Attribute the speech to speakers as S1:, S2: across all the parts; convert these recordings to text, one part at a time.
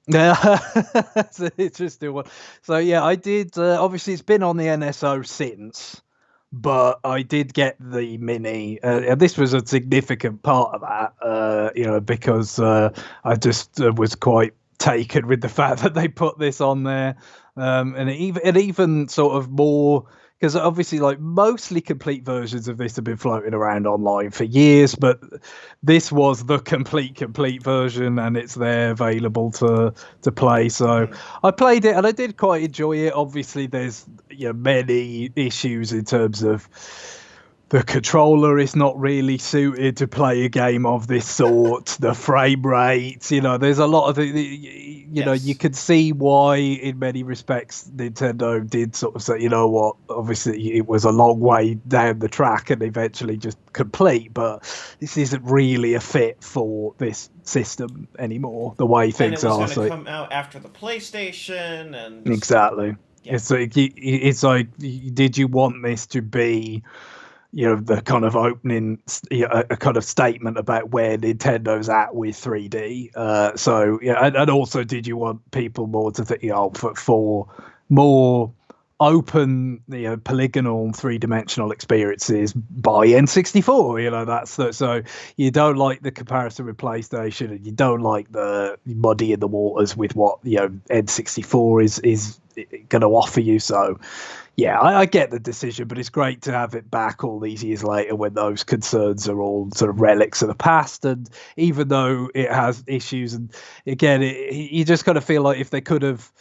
S1: Yeah, that's an interesting one. So yeah, I did. Obviously, it's been on the NSO since, but I did get the mini. And this was a significant part of that. Because I just was quite taken with the fact that they put this on there, and it even sort of more because obviously like mostly complete versions of this have been floating around online for years, but this was the complete version, and it's there available to play. So
S2: Mhm.
S1: I played it, and I did quite enjoy it. Obviously, there's many issues in terms of the controller is not really suited to play a game of this sort. The frame rates, there's a lot of you
S2: Yes.
S1: can see why, in many respects, Nintendo did sort of say, you know what, obviously it was a long way down the track and eventually just complete, but this isn't really a fit for this system anymore, the way
S2: And it
S1: things
S2: was
S1: are.
S2: going to
S1: So
S2: come out after the PlayStation, and
S1: exactly.
S2: yeah.
S1: It's like, did you want this to be the kind of opening, a kind of statement about where Nintendo's at with 3D. So yeah, and also, did you want people more to think, for more open, polygonal, three-dimensional experiences by N64? So you don't like the comparison with PlayStation, and you don't like the muddy in the waters with what N64 is going to offer you. So yeah, I get the decision, but it's great to have it back all these years later when those concerns are all sort of relics of the past. And even though it has issues, and again, you just kind of feel like if they could have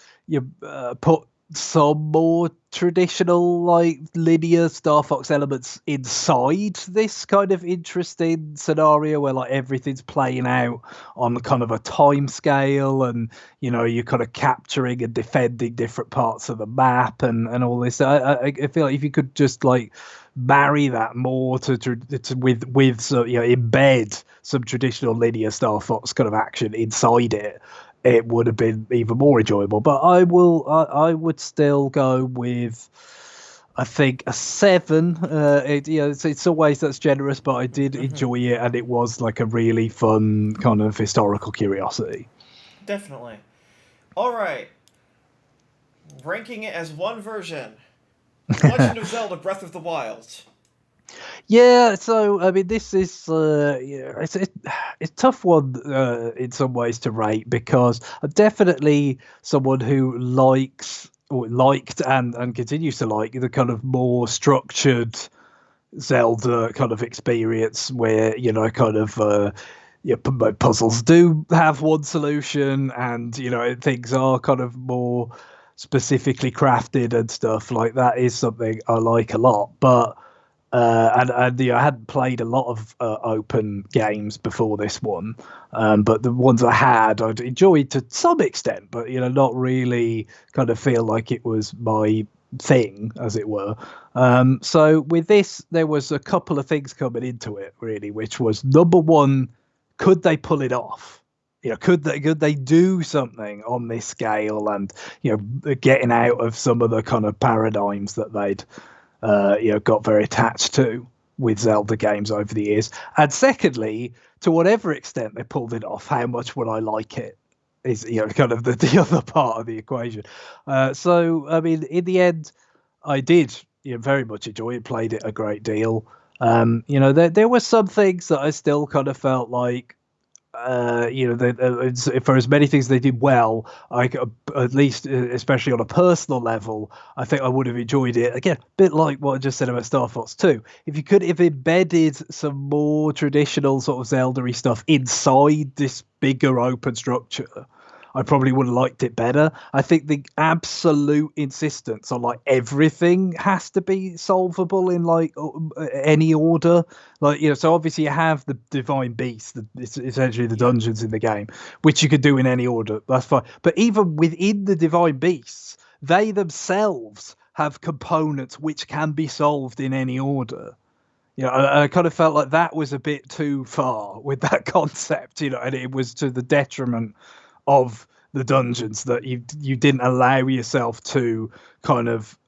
S1: put some more traditional, like linear Star Fox elements inside this kind of interesting scenario where like everything's playing out on kind of a time scale, and you're kind of capturing and defending different parts of the map, and all this. I feel like if you could just like marry that more with so embed some traditional linear Star Fox kind of action inside it, it would have been even more enjoyable. But I would still go with, I think, a 7. It's always that's generous, but I did
S2: Hmm.
S1: enjoy it, and it was like a really fun kind of historical curiosity.
S2: Definitely. All right. Ranking it as one version. The Legend of Zelda Breath of the Wild.
S1: Yeah, so I mean, this is it's a tough one in some ways to rate, because I'm definitely someone who likes or liked and continues to like the kind of more structured Zelda kind of experience where kind of puzzles do have one solution, and things are kind of more specifically crafted and stuff like that is something I like a lot. But I hadn't played a lot of open games before this one, but the ones I had, I'd enjoyed to some extent, but not really kind of feel like it was my thing, as it were. So with this, there was a couple of things coming into it really, which was number one, could they pull it off? Could they do something on this scale, and getting out of some of the kind of paradigms that they'd got very attached to with Zelda games over the years. And secondly, to whatever extent they pulled it off, how much would I like it? Is kind of the other part of the equation. So I mean, in the end, I did very much enjoy it, played it a great deal. There were some things that I still kind of felt like for as many things they did well, at least, especially on a personal level, I think I would have enjoyed it. Again, a bit like what I just said about Star Fox 2. If you could have embedded some more traditional sort of Zelda-y stuff inside this bigger open structure, I probably would have liked it better. I think the absolute insistence on like everything has to be solvable in like any order, like so obviously you have the divine beast, it's essentially the
S2: Yep.
S1: dungeons in the game, which you could do in any order, that's fine, but even within the divine beasts, they themselves have components which can be solved in any order. I kind of felt like that was a bit too far with that concept, and it was to the detriment of the dungeons, that you didn't allow yourself to kind of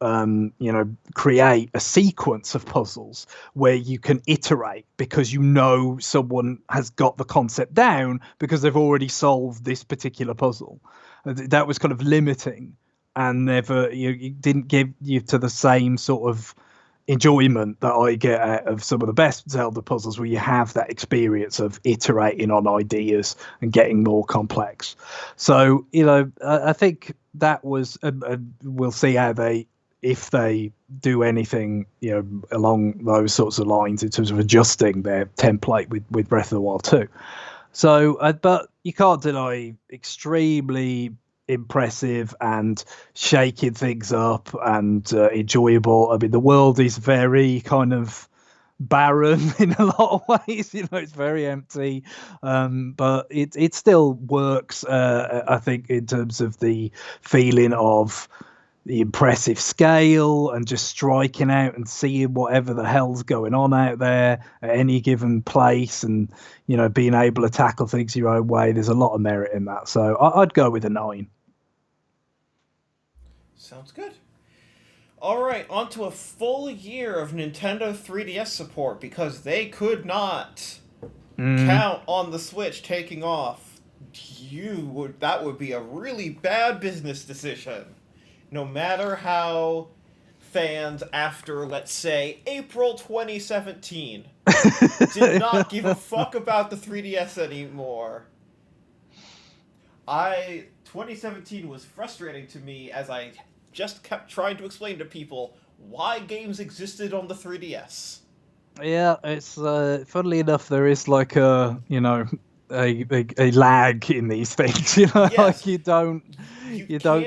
S1: create a sequence of puzzles where you can iterate, because someone has got the concept down because they've already solved this particular puzzle. That was kind of limiting, and never you didn't give you to the same sort of enjoyment that I get out of some of the best Zelda puzzles, where you have that experience of iterating on ideas and getting more complex. So, I think that was, we'll see how if they do anything, along those sorts of lines in terms of adjusting their template with Breath of the Wild 2. So, but you can't deny extremely impressive and shaking things up and enjoyable. I mean, the world is very kind of barren in a lot of ways. It's very empty, but it still works. I think in terms of the feeling of the impressive scale and just striking out and seeing whatever the hell's going on out there at any given place, and being able to tackle things your own way. There's a lot of merit in that, so I'd go with a 9.
S2: Sounds good. All right, on to a full year of Nintendo 3DS support, because they could not count on the Switch taking off. That would be a really bad business decision. No matter how fans after, let's say, April 2017 did not give a fuck about the 3DS anymore. 2017 was frustrating to me, as I just kept trying to explain to people why games existed on the 3DS.
S1: Yeah, it's funnily enough, there is like a lag in these things.
S2: Yes.
S1: Like you don't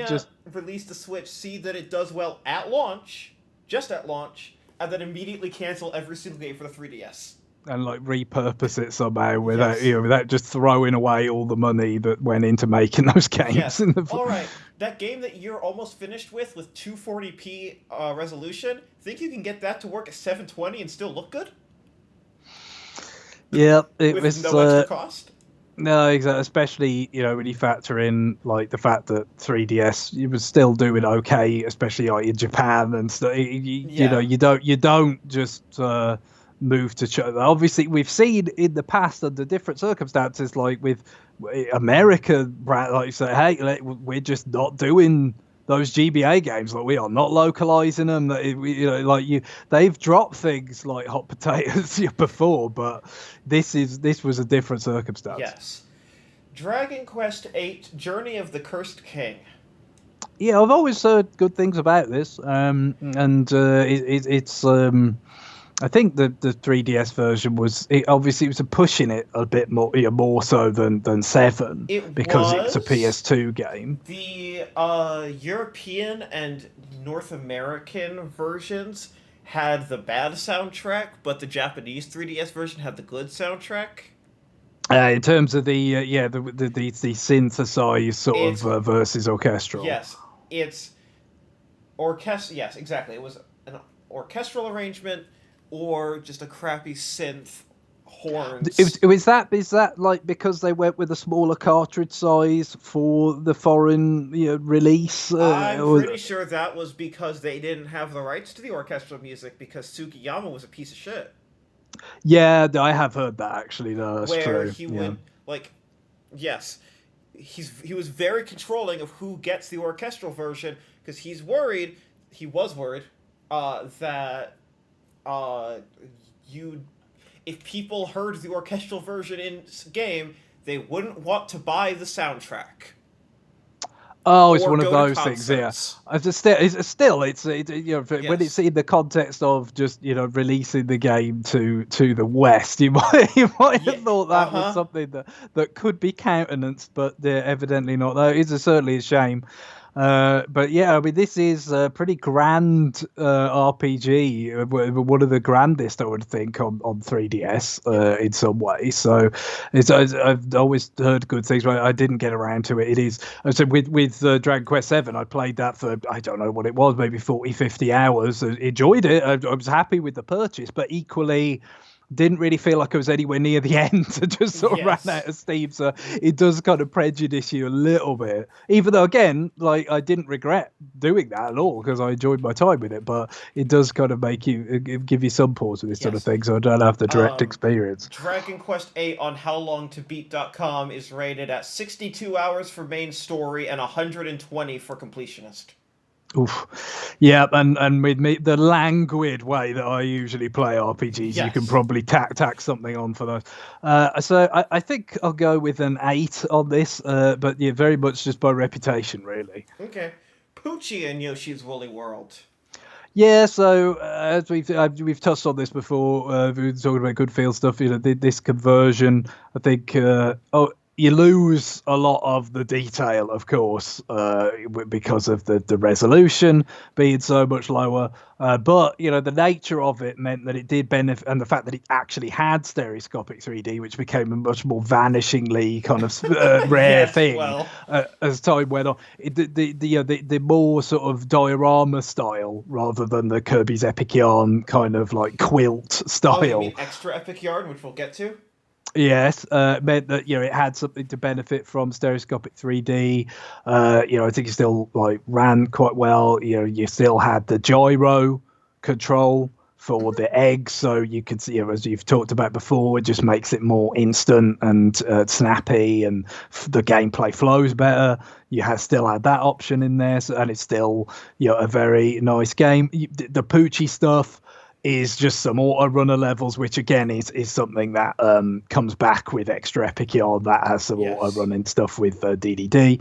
S1: just
S2: release the Switch, see that it does well at launch, just at launch, and then immediately cancel every single game for the 3DS.
S1: And like repurpose it somehow without just throwing away all the money that went into making those games.
S2: Yes. All right, that game that you're almost finished with 240p resolution, think you can get that to work at 720 and still look good?
S1: Yeah,
S2: with no extra cost.
S1: No, exactly. Especially when you factor in like the fact that 3DS it was still doing okay, especially like in Japan and stuff. You don't just move to China. Obviously, we've seen in the past under different circumstances, like with America, like you say, hey, we're just not doing those GBA games. Like we are not localizing them. They've dropped things like hot potatoes before, but this was a different circumstance.
S2: Yes. Dragon Quest VIII: Journey of the Cursed King.
S1: Yeah, I've always heard good things about this, it's. I think the 3DS version was obviously it was pushing it a bit more so than 7 because it's a PS2 game.
S2: The European and North American versions had the bad soundtrack, but the Japanese 3DS version had the good soundtrack.
S1: In terms of the synthesized sort of versus orchestral.
S2: Yes, it's Yes, exactly. It was an orchestral arrangement, or just a crappy synth horns.
S1: Is that like because they went with a smaller cartridge size for the foreign release?
S2: I'm pretty sure that was because they didn't have the rights to the orchestral music, because Sugiyama was a piece of shit.
S1: Yeah, I have heard that actually. No, that's
S2: where
S1: true.
S2: He would he was very controlling of who gets the orchestral version, because he was worried that if people heard the orchestral version in game, they wouldn't want to buy the soundtrack.
S1: Oh, it's one of those things. Yeah, it's when it's in the context of just releasing the game to the West, you might have thought that was something that could be countenanced, but they're evidently not. Though it's certainly a shame. But yeah, I mean, this is a pretty grand RPG, one of the grandest, I would think, on 3DS in some ways. So I've always heard good things, but I didn't get around to it. It is, so with Dragon Quest 7, I played that for, I don't know what it was, maybe 40, 50 hours. I enjoyed it. I was happy with the purchase, but equally, didn't really feel like I was anywhere near the end. I just sort of ran
S2: Yes.
S1: out of steam. So it does kind of prejudice you a little bit. Even though, again, like I didn't regret doing that at all because I enjoyed my time with it. But it does kind of make you give you some pause with this sort of
S2: Yes.
S1: thing. So I don't have the direct experience.
S2: Dragon Quest VIII on howlongtobeat.com is rated at 62 hours for main story and 120 for completionist.
S1: Oof. Yeah, and with me, the languid way that I usually play RPGs, you can
S2: Yes.
S1: probably tack something on for those. So I think I'll go with an 8 on this, but yeah, very much just by reputation, really.
S2: Okay. Puji and Yoshi's Woolly World.
S1: Yeah, so as we've touched on this before, we were talking about good feel stuff. You know, this conversion, I think. You lose a lot of the detail, of course, because of the resolution being so much lower. But you know, the nature of it meant that it did benefit, and the fact that it actually had stereoscopic 3D, which became a much more vanishingly kind of rare
S2: Yes,
S1: thing
S2: well.
S1: as time went on. The more sort of diorama style rather than the Kirby's Epic Yarn kind of like quilt
S2: Oh, you mean
S1: style.
S2: extra epic yarn, which we'll get to?
S1: Yes, meant that it had something to benefit from stereoscopic 3D. I think it still like ran quite well. You still had the gyro control for the eggs, so you could see, as you've talked about before, it just makes it more instant and snappy, and the gameplay flows better. Still had that option in there, and it's still a very nice game. The Poochie stuff is just some auto runner levels, which again is something that comes back with extra epic yarn that has some auto
S2: Yes.
S1: running stuff with DDD,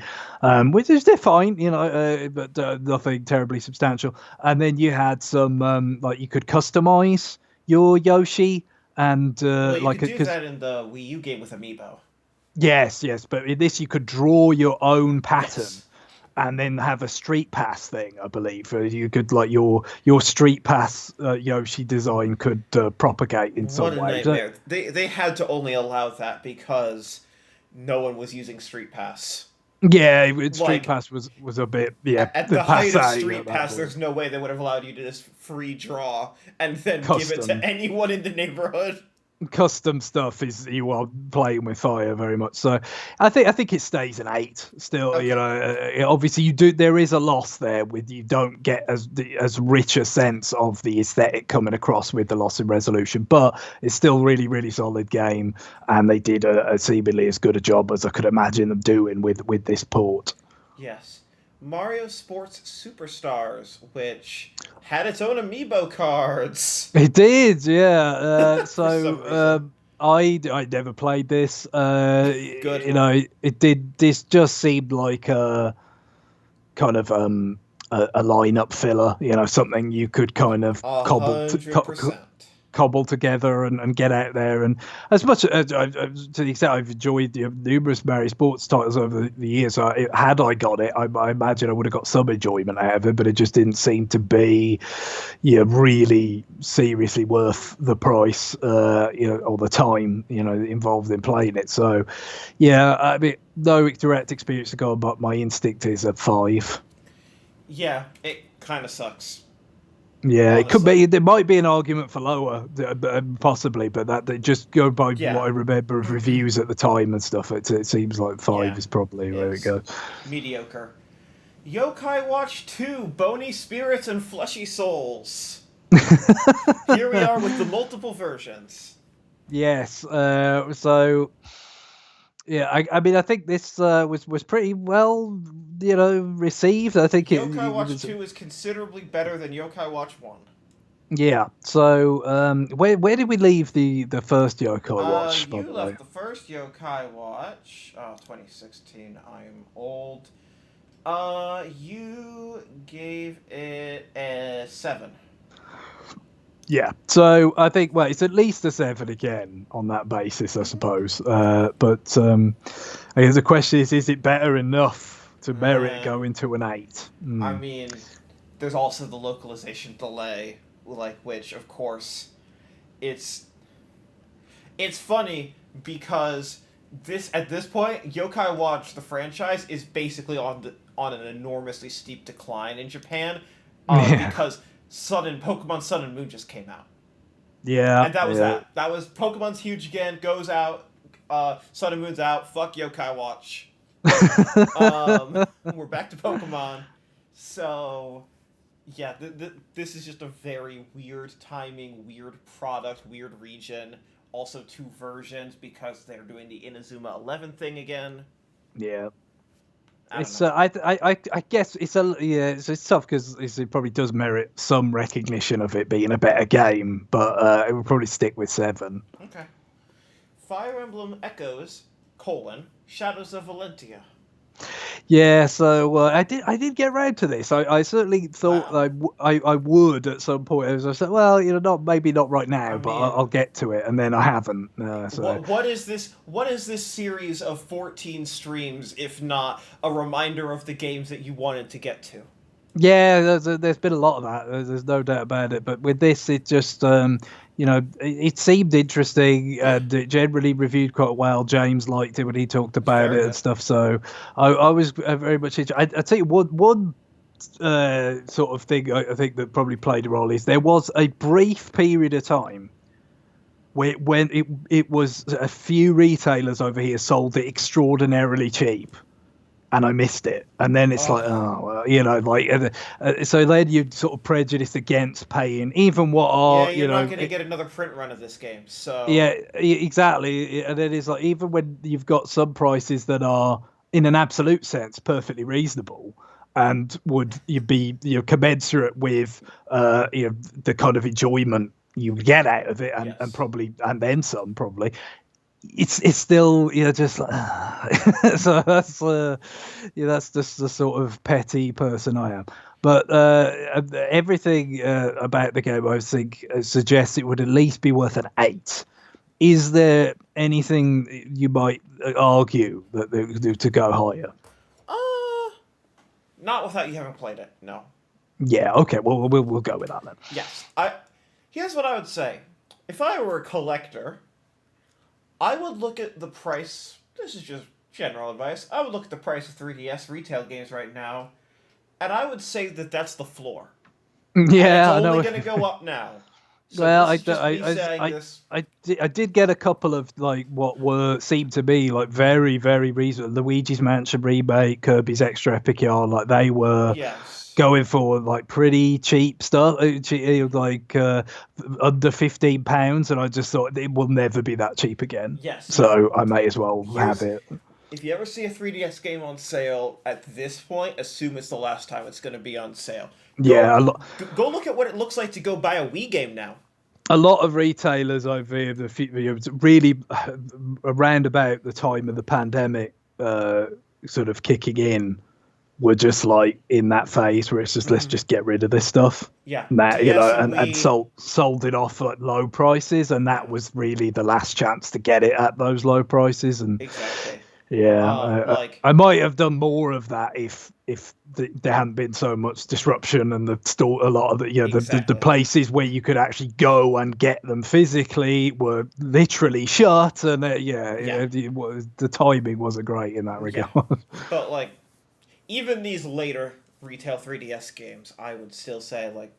S1: which is fine, but nothing terribly substantial. And then you had some like you could customize your Yoshi and
S2: Well, you
S1: like
S2: could do
S1: because
S2: that in the Wii U game with Amiibo.
S1: yes, but in this you could draw your own pattern
S2: Yes.
S1: and then have a street pass thing, I believe. You could like your street pass Yoshi design could propagate in
S2: What
S1: some
S2: a
S1: way. So,
S2: nightmare. They had to only allow that because no one was using Street Pass.
S1: yeah, street
S2: Like,
S1: pass was a bit
S2: at
S1: the
S2: the height of
S1: passe
S2: Street
S1: at that
S2: Pass,
S1: point.
S2: there's no way they would have allowed you to just free draw and then give it to
S1: Custom
S2: anyone in the neighborhood.
S1: custom stuff is you are playing with fire very much. So I think it stays an 8 still.
S2: Okay.
S1: Obviously you do, there is a loss there with you don't get as rich a sense of the aesthetic coming across with the loss in resolution, but it's still really solid game, and they did a seemingly as good a job as I could imagine them doing with this port.
S2: Yes. Mario Sports Superstars, which had its own amiibo cards.
S1: It did, yeah.
S2: For some reason.
S1: I never played this.
S2: Good.
S1: It did. This just seemed like a kind of a lineup filler. Something you could kind of
S2: 100%.
S1: cobble together and get out there. And as much to the extent I've enjoyed numerous Mario Sports titles over the years, had I got it, I imagine I would have got some enjoyment out of it. But it just didn't seem to be, really seriously worth the price, or the time, involved in playing it. So, yeah, I mean, no direct experience to go on, but my instinct is a 5.
S2: Yeah, it kind of sucks.
S1: Yeah, it could
S2: Honestly.
S1: be. There might be an argument for lower, possibly, but that they just go by
S2: Yeah.
S1: what I remember of reviews at the time and stuff. It seems like 5
S2: Yeah.
S1: is probably where it
S2: It's
S1: goes.
S2: mediocre. Yokai Watch 2, Bony Spirits and Fleshy Souls. Here we are with the multiple versions.
S1: Yes. So yeah, I mean, I think this was pretty well, received. I think
S2: Yokai
S1: it
S2: Watch
S1: was.
S2: 2 is considerably better than Yokai Watch 1.
S1: Yeah. So where did we leave the first Yokai Watch, by
S2: You
S1: the way?
S2: left the first Yokai Watch. Oh, 2016. I'm old. You gave it a 7.
S1: Yeah, so I think it's at least a 7 again on that basis, I suppose. But I guess the question is it better enough to merit
S2: Uh,
S1: going to an 8?
S2: I mean, there's also the localization delay, which, of course, it's funny because at this point, Yokai Watch the franchise is basically on an enormously steep decline in Japan,
S1: Yeah.
S2: because Pokemon Sun and Moon just came out.
S1: Yeah,
S2: And that was
S1: yeah.
S2: that. That was Pokemon's huge again. Goes out. Sun and Moon's out. Fuck Yokai Watch. We're back to Pokemon. So yeah, this is just a very weird timing, weird product, weird region. Also, two versions because they're doing the Inazuma 11 thing again.
S1: Yeah.
S2: I don't
S1: It's
S2: know.
S1: I guess it's tough because it probably does merit some recognition of it being a better game, but it would probably stick with 7.
S2: Okay. Fire Emblem Echoes, Shadows of Valentia.
S1: Yeah, so I did get around to this. I certainly thought
S2: Wow.
S1: I would at some point. As I said, well, not maybe not right
S2: I
S1: now, but I'll
S2: mean,
S1: get to it, and then I haven't. So
S2: what is this? What is this series of 14 streams if not a reminder of the games that you wanted to get to?
S1: yeah, there's been a lot of that. There's no doubt about it. But with this, it just it seemed interesting
S2: Yeah,
S1: and it generally reviewed quite well. James liked it when he talked
S2: it's
S1: about
S2: very
S1: it and
S2: good.
S1: stuff. So I was very much interested. I tell you one sort of thing I think that probably played a role is there was a brief period of time when it was a few retailers over here sold it extraordinarily cheap and I missed it. And then it's like,
S2: Oh,
S1: oh, well, so then you're sort of prejudiced against paying even what
S2: yeah,
S1: are,
S2: you're not going to get another print run of this game, so
S1: yeah, exactly. And then it's like, even when you've got some prices that are, in an absolute sense, perfectly reasonable and would you be, commensurate with, the kind of enjoyment you would get out of it and
S2: yes.
S1: probably, and then some probably, it's still just like so that's just the sort of petty person I am. But everything about the game I think suggests it would at least be worth an 8. Is there anything you might argue that to go higher?
S2: Uh, Not without you having played it. No.
S1: Yeah, okay, well we'll go with that then.
S2: Yes. Here's what I would say. If I were a collector, I would look at the price. This is just general advice. I would look at the price of 3DS retail games right now, and I would say that that's the floor. And it's
S1: Yeah, I
S2: only
S1: know.
S2: going to go up now. So
S1: Well,
S2: this is just me saying this.
S1: I did get a couple of like what were seemed to be like very very reasonable. Luigi's Mansion remake, Kirby's Extra Epic Yarn, like they were
S2: Yes.
S1: going for like pretty cheap stuff, like under £15, and I just thought it will never be that cheap again.
S2: Yes. No.
S1: So I may as well have
S2: Here's
S1: it.
S2: If you ever see a 3DS game on sale at this point, assume it's the last time it's going to be on sale. Go,
S1: Yeah, a lot.
S2: go look at what it looks like to go buy a Wii game now.
S1: A lot of retailers over here, really around about the time of the pandemic, sort of kicking in, were just like in that phase where it's just let's just get rid of this stuff.
S2: Yeah,
S1: Now,
S2: DS and
S1: and
S2: Wii.
S1: sold it off at low prices, and that
S2: Yeah,
S1: was really the last chance to get it at those low prices. And
S2: exactly.
S1: yeah,
S2: Like
S1: I might have done more of that if there hadn't been so much disruption and the store, a lot of the the
S2: exactly.
S1: places where you could actually go and get them physically were literally shut, and
S2: Yeah,
S1: the timing wasn't great in that
S2: yeah.
S1: regard.
S2: But like, even these later retail 3DS games, I would still say like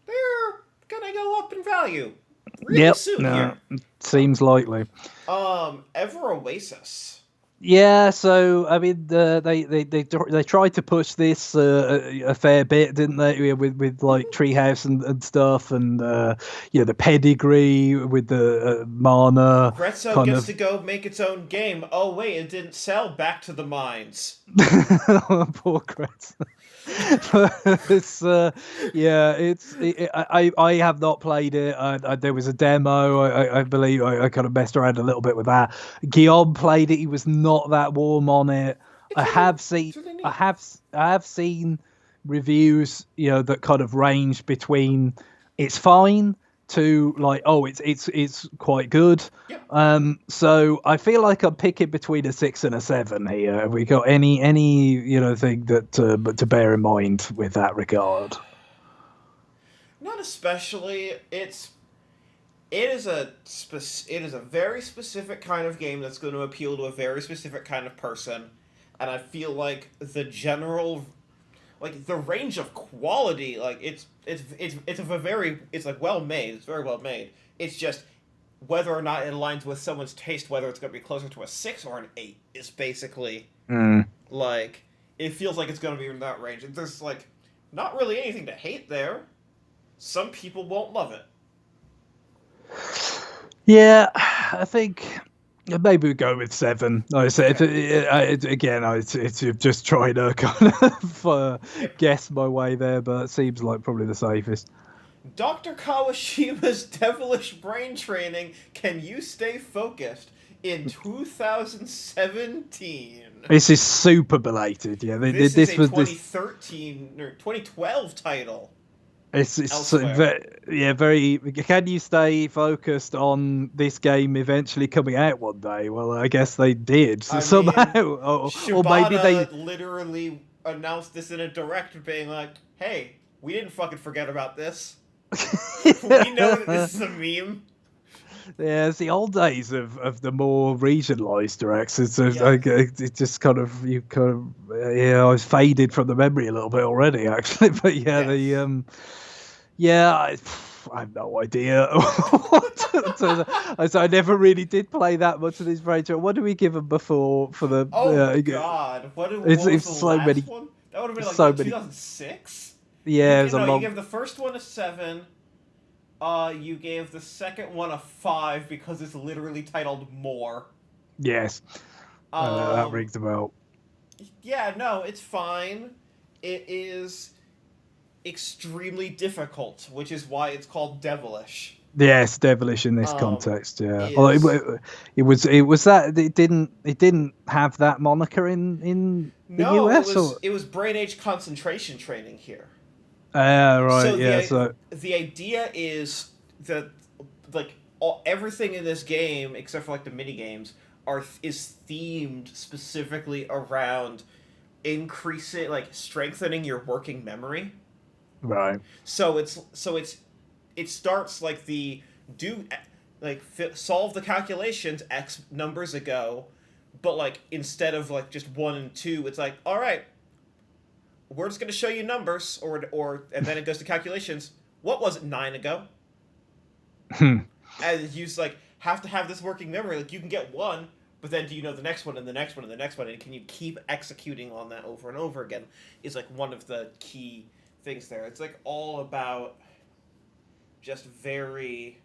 S2: they're gonna go up in value really
S1: Yep,
S2: soon
S1: no,
S2: here.
S1: seems likely.
S2: Ever Oasis.
S1: Yeah, so I mean, they tried to push this a fair bit, didn't they? With like Treehouse and stuff, and the pedigree with the mana
S2: Grezzo
S1: kind
S2: gets
S1: of.
S2: to go make its own game. Oh wait, it didn't sell. Back to the mines.
S1: Poor Chris. It's I have not played it. There was a demo. I believe I kind of messed around a little bit with that. Guillaume played it. He was not that warm on it. I have seen
S2: It's really
S1: I
S2: neat.
S1: have seen reviews, that kind of range between it's fine to like, oh, it's quite good.
S2: Yep.
S1: So I feel like I'm picking between a 6 and a 7 here. Have we got any thing that but to bear in mind with that regard?
S2: Not especially. It is a very specific kind of game that's going to appeal to a very specific kind of person, and I feel like like the range of quality, like it's like well made. It's very well made. It's just whether or not it aligns with someone's taste, whether it's going to be closer to a 6 or an 8, is basically like it feels like it's going to be in that range. There's like not really anything to hate there. Some people won't love it.
S1: Yeah, I think maybe we go with 7. Like I said, it's just trying to kind of guess my way there, but it seems like probably the safest.
S2: Dr. Kawashima's devilish brain training. Can you stay focused in 2017?
S1: This is super belated. Yeah,
S2: this is a 2013 or 2012 title.
S1: It's very. Can you stay focused on this game eventually coming out one day? Well, I guess they did somehow. Or maybe they
S2: literally announced this in a direct, being like, "Hey, we didn't fucking forget about this. We know that this is a meme."
S1: Yeah, it's the old days of the more regionalised directs. It's like it just kind of I was faded from the memory a little bit already, actually. But I have no idea. I never really did play that much of this franchise. What do we give them before for the?
S2: God! What was the last one? That would have been like 2006.
S1: Yeah,
S2: you gave the first one a 7. You gave the second one a 5 because it's literally titled More.
S1: Yes. That rings a bell.
S2: Yeah, no, it's fine. It is extremely difficult, which is why it's called devilish.
S1: Yes, devilish in this context. Yeah, it was that it didn't have that moniker in the US.
S2: It was brain age concentration training here.
S1: Right.
S2: So the idea is that everything in this game, except for like the mini games, is themed specifically around increasing, like strengthening your working memory.
S1: Right.
S2: So it starts like solve the calculations X numbers ago, but like instead of like just 1 and 2, it's like, all right, we're just going to show you numbers, and then it goes to calculations. What was it 9 ago? And you just like have to have this working memory. Like you can get 1, but then do you know the next one and the next one and the next one, and can you keep executing on that over and over again? Is like one of the key things there. It's like all about just very.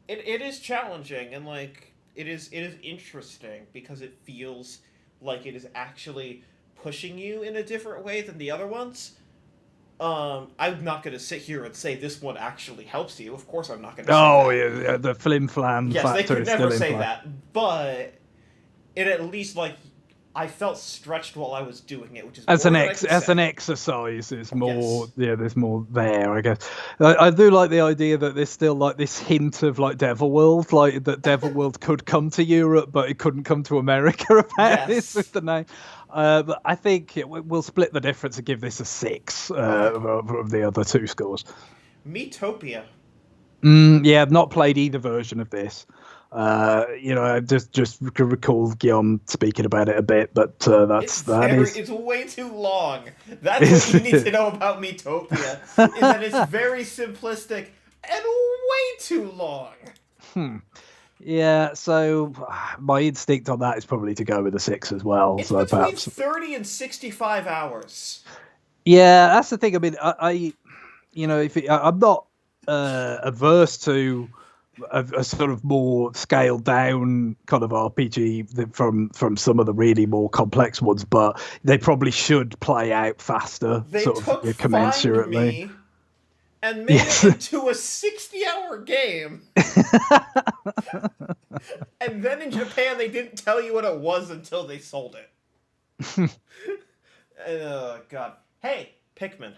S2: It is challenging, and like it is interesting because it feels like it is actually pushing you in a different way than the other ones. I'm not going to sit here and say this one actually helps you. Of course I'm not going to say that.
S1: Yeah, the flim-flam factor
S2: they could
S1: is
S2: never
S1: still
S2: say
S1: in play.
S2: that. But it at least, like, I felt stretched while I was doing it, which is
S1: as an exercise. It's more there's more there, I guess. I do like the idea that there's still like this hint of like Devil World, like that Devil World could come to Europe, but it couldn't come to America. Apparently, this with the name. But I think we'll split the difference and give this a 6 from the other 2 scores.
S2: Metopia.
S1: I've not played either version of this. I just recall Guillaume speaking about it a bit, but it's
S2: way too long. That's what you need to know about Metopia, is that it's very simplistic and way too long.
S1: Yeah, so my instinct on that is probably to go with a 6 as well.
S2: It's
S1: so
S2: between
S1: perhaps
S2: 30 and 65 hours.
S1: Yeah, that's the thing. I mean, I'm not averse to a sort of more scaled down kind of RPG from some of the really more complex ones, but they probably should play out faster,
S2: they
S1: sort
S2: took
S1: of commensurately.
S2: Find Me and made it into a 60-hour game. And then in Japan, they didn't tell you what it was until they sold it. Oh, God. Hey, Pikmin.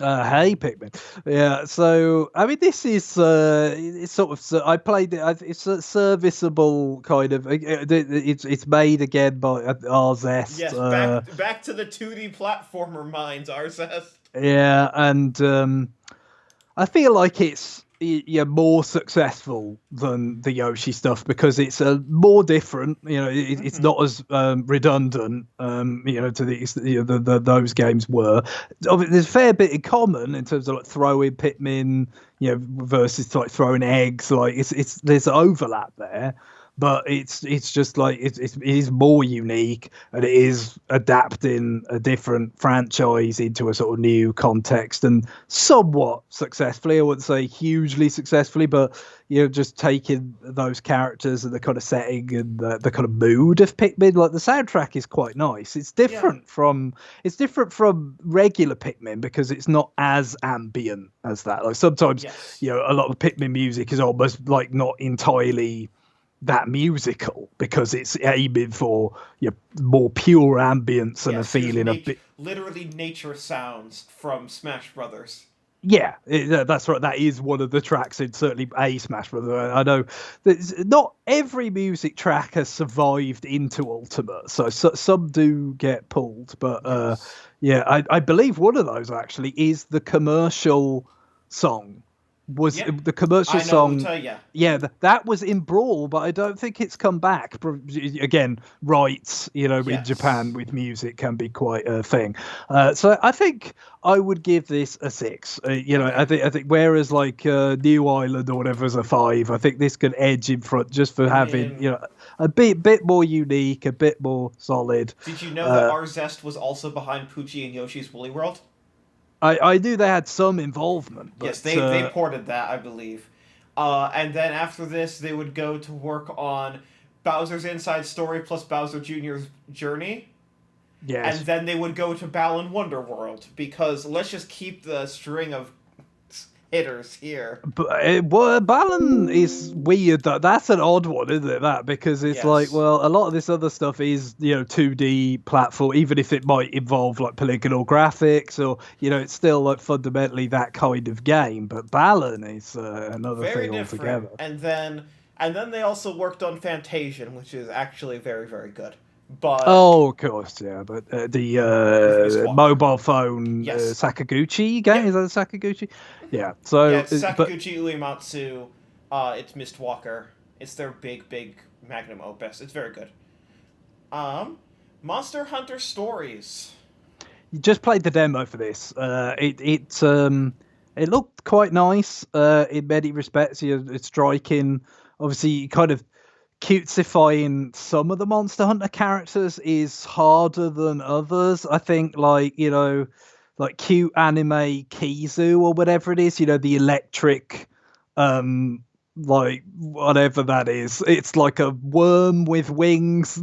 S1: Hey, Pikmin. Yeah, so, I mean, this is, it's sort of, I played it, it's a serviceable kind of, it's made again by Arzest.
S2: Yes, back to the 2D platformer minds, Arzest.
S1: Yeah, and I feel like it's more successful than the Yoshi stuff because it's more different. It's not as redundant. To those games were. There's a fair bit in common in terms of like throwing Pikmin, versus like throwing eggs. Like there's overlap there. But it's just like it is more unique, and it is adapting a different franchise into a sort of new context, and somewhat successfully. I wouldn't say hugely successfully, but just taking those characters and the kind of setting and the kind of mood of Pikmin. Like the soundtrack is quite nice. It's different from regular Pikmin because it's not as ambient as that. Like sometimes a lot of Pikmin music is almost like not entirely that musical because it's aiming for more pure ambience and a feeling of
S2: literally nature sounds from Smash Brothers.
S1: Yeah, that's right. That is one of the tracks in certainly a Smash Brothers. I know that not every music track has survived into Ultimate, so some do get pulled. But I believe one of those actually is the commercial song. The commercial song? That was in Brawl, but I don't think it's come back. Again, rights, in Japan with music can be quite a thing. So I think I would give this a 6. I think whereas like New Island or whatever is a 5, I think this could edge in front just for having a bit more unique, a bit more solid.
S2: Did you know that Zest was also behind Puji and Yoshi's Woolly World?
S1: I knew they had some involvement. But,
S2: yes, they ported that, I believe. And then after this, they would go to work on Bowser's Inside Story plus Bowser Jr.'s Journey.
S1: Yes.
S2: And then they would go to Balan Wonderworld, because let's just keep the string of hitters here.
S1: But Balan is weird. That's an odd one, isn't it? That because it's like, well, a lot of this other stuff is 2D platform, even if it might involve like polygonal graphics or it's still like fundamentally that kind of game. But Balan is another
S2: very
S1: thing
S2: different.
S1: Altogether.
S2: And then they also worked on Fantasian, which is actually very, very good. But
S1: of course, yeah. But the mobile phone Sakaguchi game, is that Sakaguchi? Yeah. So
S2: Sakaguchi Uematsu. It's Mistwalker. It's their big magnum opus. It's very good. Monster Hunter Stories.
S1: You just played the demo for this. It looked quite nice in many respects. It's striking. Obviously, kind of cutesifying some of the Monster Hunter characters is harder than others. I think, like cute anime Kizu or whatever it is, the electric, like whatever that is. It's like a worm with wings.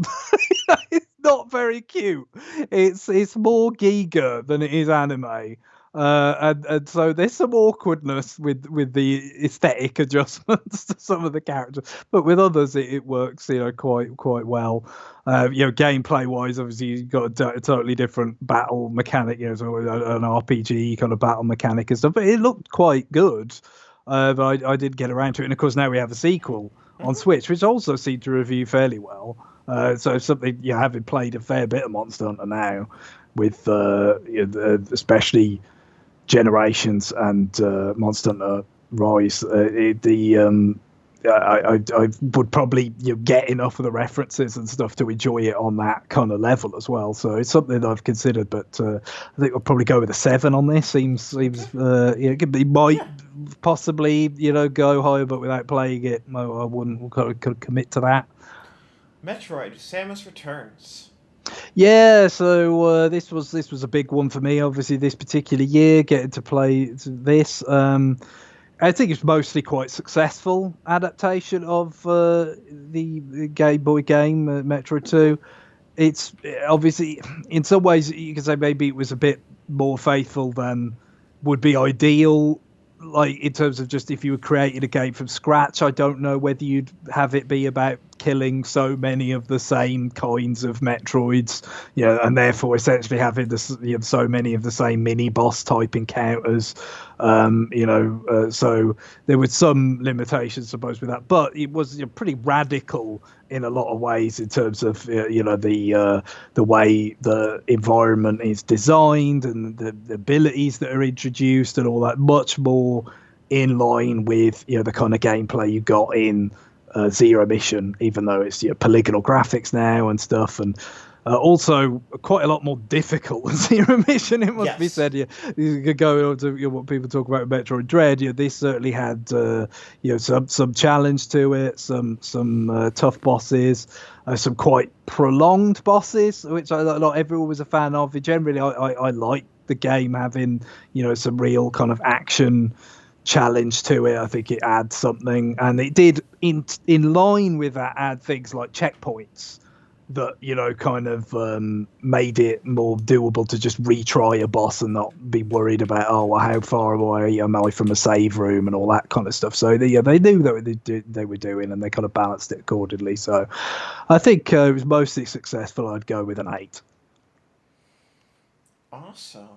S1: It's not very cute. It's more Giga than it is anime. And so there's some awkwardness with the aesthetic adjustments to some of the characters, but with others it works quite well. Gameplay wise, obviously you've got a totally different battle mechanic, so an RPG kind of battle mechanic and stuff. But it looked quite good. But I did get around to it, and of course now we have a sequel on Switch, which also seemed to review fairly well. So something having played a fair bit of Monster Hunter now, with especially Generations and Monster Hunter Rise, I would probably get enough of the references and stuff to enjoy it on that kind of level as well. So it's something that I've considered, but I think I'll probably go with a 7 on this. Seems it might possibly go higher, but without playing it, I wouldn't could commit to that.
S2: Metroid: Samus Returns.
S1: Yeah, so this was a big one for me. Obviously, this particular year, getting to play this. I think it's mostly quite successful adaptation of the Game Boy game, Metroid 2. It's obviously, in some ways, you could say maybe it was a bit more faithful than would be ideal. Like, in terms of just if you were creating a game from scratch, I don't know whether you'd have it be about killing so many of the same kinds of Metroids, and therefore essentially having so many of the same mini boss type encounters. So there were some limitations, I suppose, with that, but it was pretty radical in a lot of ways in terms of the way the environment is designed and the abilities that are introduced and all that. Much more in line with the kind of gameplay you got in Zero Mission, even though it's polygonal graphics now and stuff, and also quite a lot more difficult than Zero Mission. It must be said. You could go on to what people talk about Metroid Dread. This certainly had some challenge to it, some tough bosses, some quite prolonged bosses, which not everyone was a fan of. Generally, I like the game having some real kind of action challenge to it. I think it adds something, and it did in line with that add things like checkpoints that kind of made it more doable to just retry a boss and not be worried about how far away am I from a save room and all that kind of stuff. So they knew that they were doing, and they kind of balanced it accordingly. So I think it was mostly successful. I'd go with an 8.
S2: Awesome.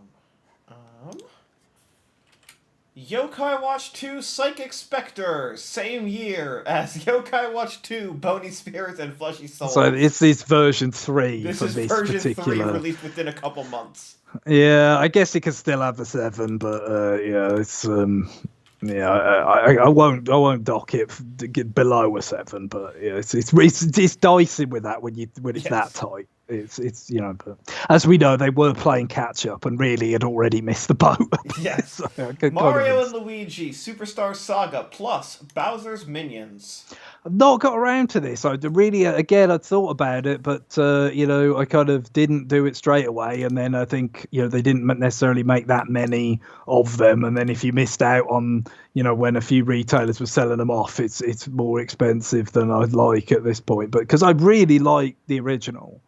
S2: Yokai Watch 2 Psychic Spectre, same year as Yokai Watch 2 Bony Spirits and Fleshy Souls.
S1: So it's version 3
S2: this
S1: for
S2: is
S1: this
S2: version
S1: particular
S2: 3 released within a couple months.
S1: Yeah, I guess it can still have the 7, but it's I won't dock it get below a 7, but it's dicey with that when it's that tight. It's but as we know, they were playing catch up and really had already missed the boat.
S2: Yes.
S1: So
S2: Mario and Luigi Superstar Saga plus Bowser's Minions.
S1: I've not got around to this. I really, again, I'd thought about it, but I kind of didn't do it straight away. And then I think they didn't necessarily make that many of them. And then if you missed out on when a few retailers were selling them off, it's more expensive than I'd like at this point. But because I really like the original.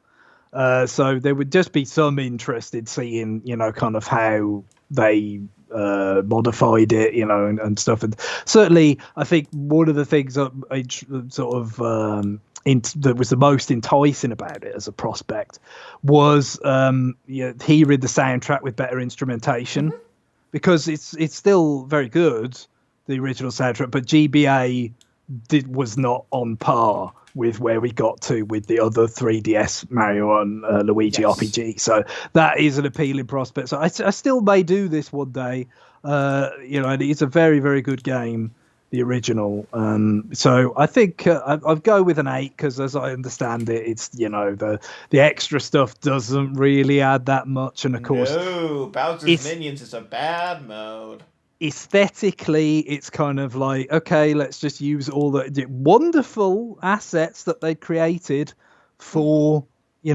S1: So there would just be some interest in seeing, kind of how they modified it, and stuff. And certainly, I think one of the things that I sort of that was the most enticing about it as a prospect was hearing the soundtrack with better instrumentation, because it's still very good, the original soundtrack, but GBA was not on par with where we got to with the other 3DS Mario and Luigi RPG. So that is an appealing prospect. So I still may do this one day. And it's a very, very good game, the original. So I think I'll go with an 8 because, as I understand it, it's the extra stuff doesn't really add that much. And of course,
S2: Bowser's Minions is a bad mode.
S1: Aesthetically, it's kind of like, okay, let's just use all the wonderful assets that they created for the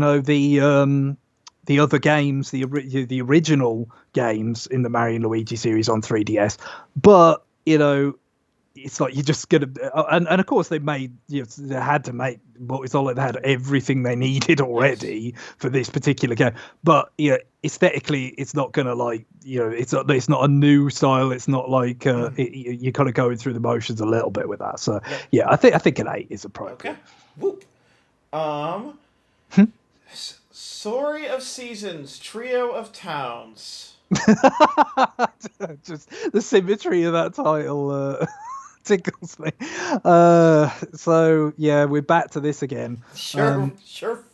S1: other games, the original games in the Mario and Luigi series on 3DS. But it's like you're just gonna and of course they made they had to make it's all like they had everything they needed already for this particular game. But aesthetically, it's not gonna like it's not a new style. It's not like you're kind of going through the motions a little bit with that. So I think an 8 is appropriate.
S2: Okay. Story of Seasons, Trio of Towns.
S1: Just the symmetry of that title tickles me. So yeah, we're back to this again.
S2: Sure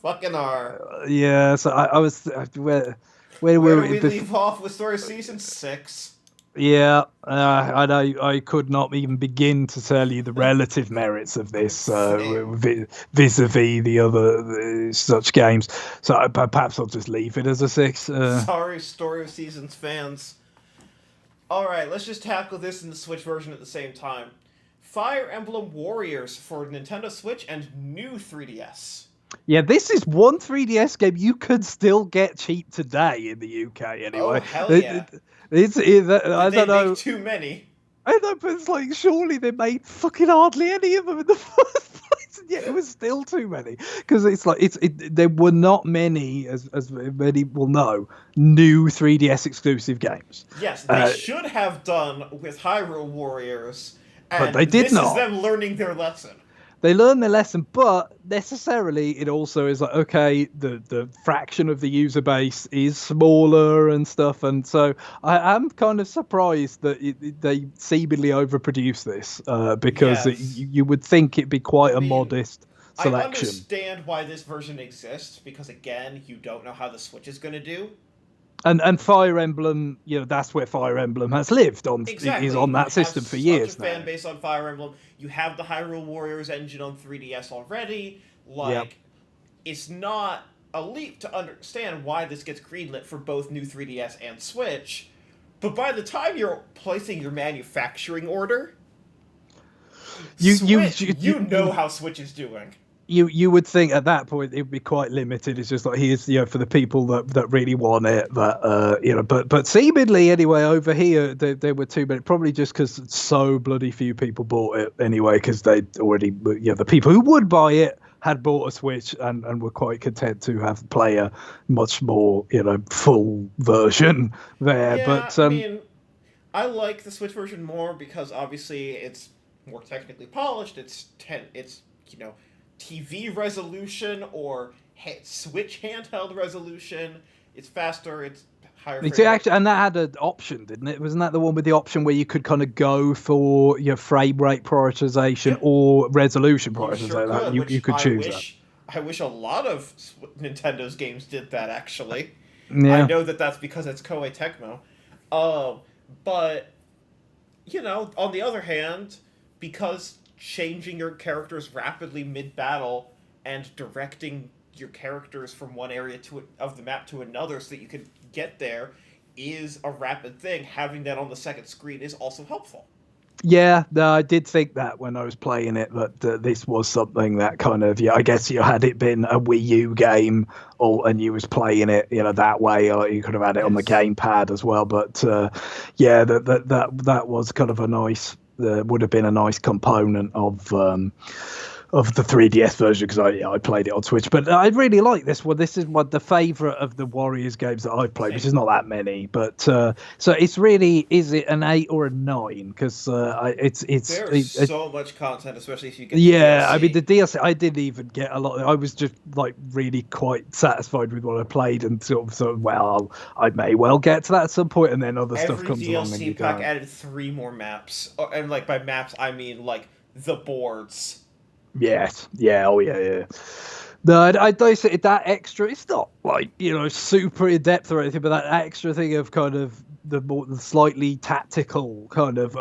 S2: fucking are.
S1: Yeah. So I was where
S2: do we leave off with Story of Season 6?
S1: Yeah, I know. I could not even begin to tell you the relative merits of this vis-a-vis the other such games. So perhaps I'll just leave it as a 6.
S2: Sorry, Story of Seasons fans. All right, let's just tackle this in the Switch version at the same time. Fire Emblem Warriors for Nintendo Switch and new 3DS.
S1: Yeah, this is one 3DS game you could still get cheap today in the UK anyway.
S2: Oh, hell yeah.
S1: I don't know.
S2: Make too many.
S1: I know, but it's like, surely they made fucking hardly any of them in the first place. And yet it was still too many. Because it's like, there were not many, as many will know, new 3DS exclusive games.
S2: Yes, they should have done with Hyrule Warriors.
S1: But they did not.
S2: This is them learning their lesson.
S1: They learn their lesson, but necessarily it also is like, okay, the fraction of the user base is smaller and stuff. And so I am kind of surprised that they seemingly overproduce this because you would think it'd be quite a modest selection.
S2: I understand why this version exists because, again, you don't know how the Switch is going to do.
S1: And Fire Emblem, that's where Fire Emblem has lived is
S2: Exactly.
S1: on
S2: You
S1: that
S2: have
S1: system for
S2: such a
S1: years
S2: fan
S1: now.
S2: base on Fire Emblem. You have the Hyrule Warriors engine on 3DS already.
S1: Yep.
S2: Like, it's not a leap to understand why this gets greenlit for both new 3DS and Switch. But by the time you're placing your manufacturing order, Switch, you know how Switch is doing.
S1: You would think at that point it would be quite limited. It's just like here's for the people that really want it. But seemingly anyway over here there were too many. Probably just because so bloody few people bought it anyway, because they already the people who would buy it had bought a Switch and were quite content to have play a much more full version there.
S2: Yeah,
S1: But
S2: I mean, I like the Switch version more because obviously it's more technically polished. It's TV resolution or Switch handheld resolution. It's faster. It's higher frame rate.
S1: Actually, and that had an option, didn't it? Wasn't that the one with the option where you could kind of go for your frame rate prioritization or resolution
S2: You sure
S1: prioritization?
S2: could,
S1: You
S2: which
S1: could choose that.
S2: I wish a lot of Nintendo's games did that. Actually, I
S1: Yeah.
S2: know that's because it's Koei Tecmo. But on the other hand, because changing your characters rapidly mid-battle and directing your characters from one area of the map to another so that you can get there is a rapid thing. Having that on the second screen is also helpful.
S1: Yeah, no, I did think that when I was playing it, that this was something that kind of, I guess had it been a Wii U game and you was playing it, that way, or you could have had it on the gamepad as well. But that was kind of a nice, would have been a nice component of the 3DS version, because I played it on Switch. But I really like this one. This is the favourite of the Warriors games that I've played, which is not that many. But so it's really, is it an 8 or a 9? Because
S2: there's so much content, especially if you get
S1: DLC.
S2: I
S1: mean the DLC I didn't even get a lot. I was just like really quite satisfied with what I played, and sort of I may well get to that at some point, and then other stuff comes along.
S2: Every DLC pack added 3 more maps, and like by maps I mean like the boards.
S1: Yes. Yeah. Oh, yeah. No, I don't say that extra. It's not like super in depth or anything, but that extra thing of kind of the slightly tactical kind of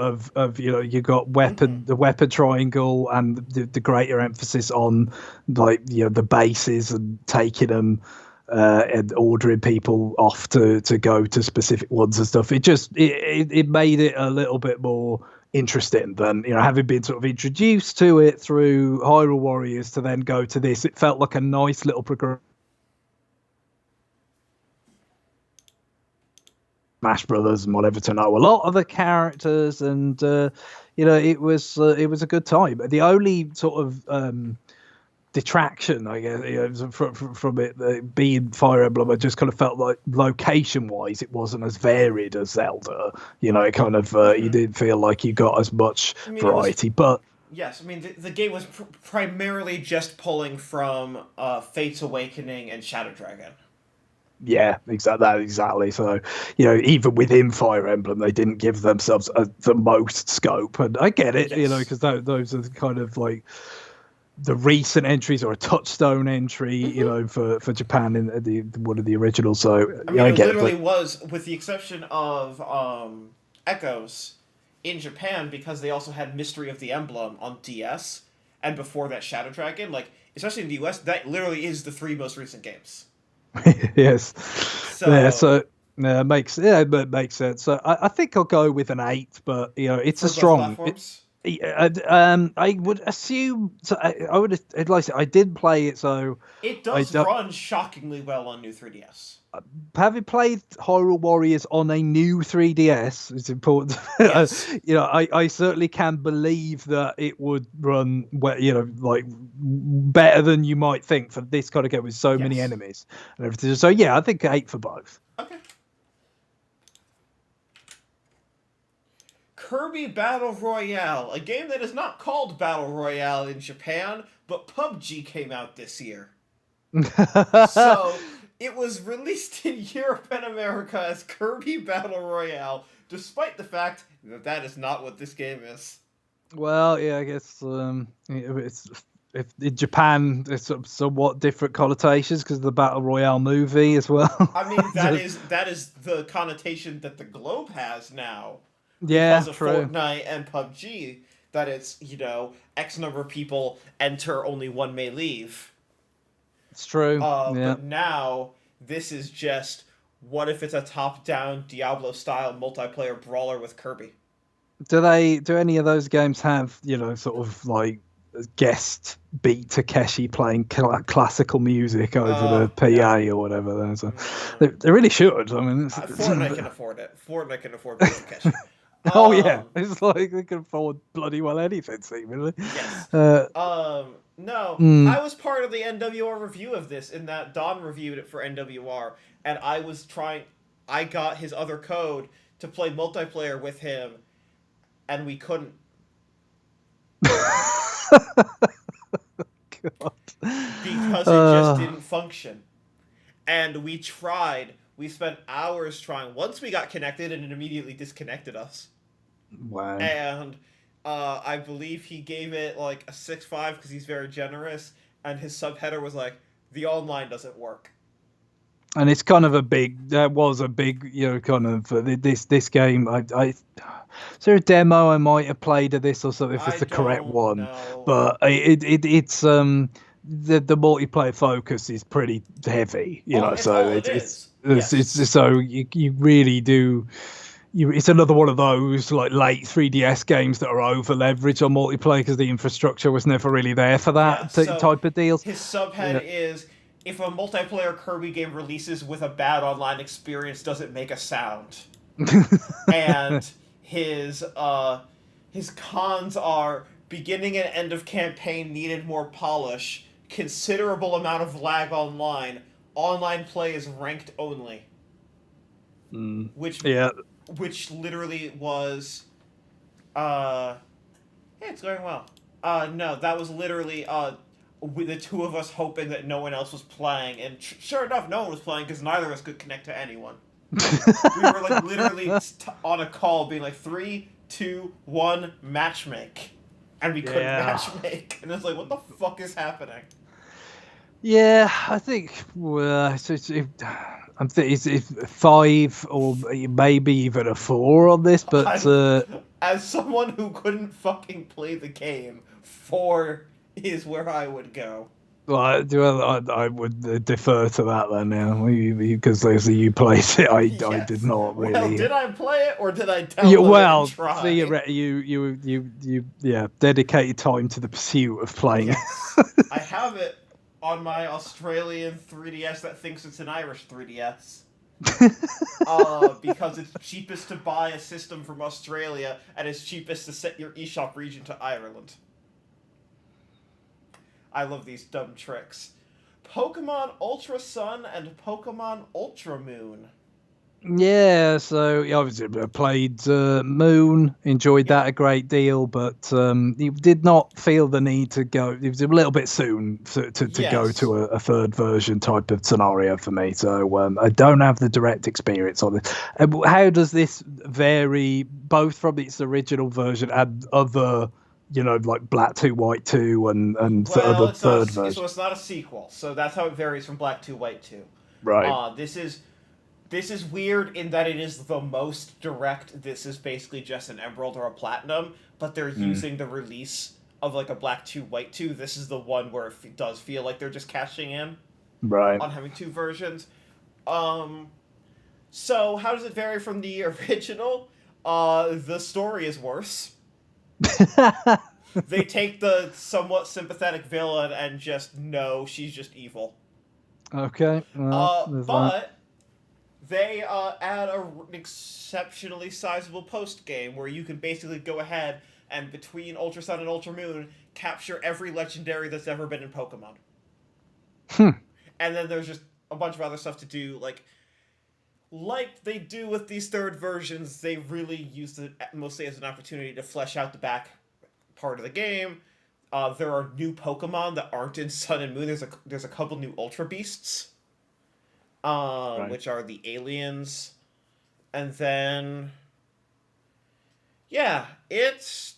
S1: you got the weapon triangle, and the greater emphasis on like the bases and taking them. And ordering people off to go to specific ones and stuff. It made it a little bit more interesting than having been sort of introduced to it through Hyrule Warriors to then go to this. It felt like a nice little progression. Smash Brothers and whatever, to know a lot of the characters, and it was a good time. The only sort of detraction, I guess, from it being Fire Emblem, I just kind of felt like location-wise, it wasn't as varied as Zelda. It kind of you didn't feel like you got as much variety. But
S2: yes, I mean the game was primarily just pulling from Fate's Awakening and Shadow Dragon.
S1: Yeah, exactly. So, even within Fire Emblem, they didn't give themselves the most scope, and I get it, because those are kind of like the recent entries, or a touchstone entry, for Japan in one of the originals. So
S2: I mean, it literally was, with the exception of Echoes in Japan, because they also had Mystery of the Emblem on DS, and before that Shadow Dragon. Like, especially in the US, that literally is the 3 most recent games.
S1: Yes. It makes sense. So I think I'll go with an 8, but it's a strong. I would assume. So I would like. I did play it, so
S2: it does run shockingly well on new 3DS.
S1: Having played Hyrule Warriors on a new 3DS, it's important.
S2: Yes.
S1: I certainly can believe that it would run like better than you might think for this kind of game with so many enemies and everything. So yeah, I think 8 for both.
S2: Okay. Kirby Battle Royale, a game that is not called Battle Royale in Japan, but PUBG came out this year. So it was released in Europe and America as Kirby Battle Royale, despite the fact that is not what this game is.
S1: Well, yeah, I guess it's if in Japan, there's somewhat different connotations because of the Battle Royale movie as well.
S2: I mean, that is the connotation that the globe has now
S1: Yeah,
S2: because of
S1: true.
S2: Fortnite and PUBG. That it's, X number of people enter, only one may leave.
S1: It's true. Yeah.
S2: But now this is just, what if it's a top-down Diablo style multiplayer brawler with Kirby?
S1: Do any of those games have, sort of like guest beat Takeshi playing classical music over the PA
S2: No.
S1: or whatever? So
S2: No.
S1: they really should. I mean,
S2: Fortnite can afford it. Fortnite can afford Beat Takeshi.
S1: oh yeah, it's like they can afford bloody well anything, seemingly.
S2: Yes.
S1: Uh,
S2: No,
S1: mm,
S2: I was part of the NWR review of this, in that Don reviewed it for NWR, and I got his other code to play multiplayer with him, and we couldn't.
S1: God.
S2: Because it just didn't function. And we tried. We spent hours trying. Once we got connected, and it immediately disconnected us.
S1: Wow.
S2: And I believe he gave it like a 6.5 because he's very generous, and his subheader was like, "The online doesn't work."
S1: And it's kind of that was a big, kind of this game. Is there a demo I might have played of this or something if
S2: I
S1: it's the correct
S2: don't
S1: one?
S2: know.
S1: But it's the multiplayer focus is pretty heavy, so
S2: it is.
S1: it's so you really do. It's another one of those like late 3DS games that are over leveraged on multiplayer because the infrastructure was never really there for
S2: Yeah,
S1: that
S2: so
S1: type of deals.
S2: his subhead is, if a multiplayer Kirby game releases with a bad online experience, does it make a sound? And his cons are, beginning and end of campaign needed more polish, considerable amount of lag online play is ranked only. Which literally was, hey, it's going well. No, that was literally with the two of us hoping that no one else was playing, and sure enough, no one was playing because neither of us could connect to anyone. We were like literally on a call being like 3, 2, 1, matchmake, and we couldn't matchmake, and it's like, what the fuck is happening?
S1: Yeah, I think I'm thinking it's 5 or maybe even a 4 on this, but
S2: as someone who couldn't fucking play the game, 4 is where I would go.
S1: Well, I would defer to that then now because you played it. I did not really.
S2: Well, did I play it or did I download it and try?
S1: You dedicated time to the pursuit of playing it.
S2: I have it on my Australian 3DS that thinks it's an Irish 3DS. Because it's cheapest to buy a system from Australia and it's cheapest to set your eShop region to Ireland. I love these dumb tricks. Pokemon Ultra Sun and Pokemon Ultramoon.
S1: Yeah, so obviously I played Moon, enjoyed that a great deal, but you did not feel the need to go. It was a little bit soon to go to a third version type of scenario for me. So I don't have the direct experience on it. How does this vary both from its original version and other, like Black 2, White 2 and the third version?
S2: So it's not a sequel. So that's how it varies from Black 2, White 2.
S1: Right.
S2: This is weird in that it is the most direct. This is basically just an Emerald or a Platinum, but they're using the release of like a Black 2, White 2. This is the one where it does feel like they're just cashing in on having 2 versions. So how does it vary from the original? The story is worse. They take the somewhat sympathetic villain and just, no, she's just evil.
S1: Okay. Well,
S2: but they add an exceptionally sizable post-game where you can basically go ahead and, between Ultra Sun and Ultra Moon, capture every legendary that's ever been in Pokemon. And then there's just a bunch of other stuff to do, like they do with these third versions. They really use it mostly as an opportunity to flesh out the back part of the game. There are new Pokemon that aren't in Sun and Moon. There's a couple new Ultra Beasts. Which are the aliens, and then, yeah, it's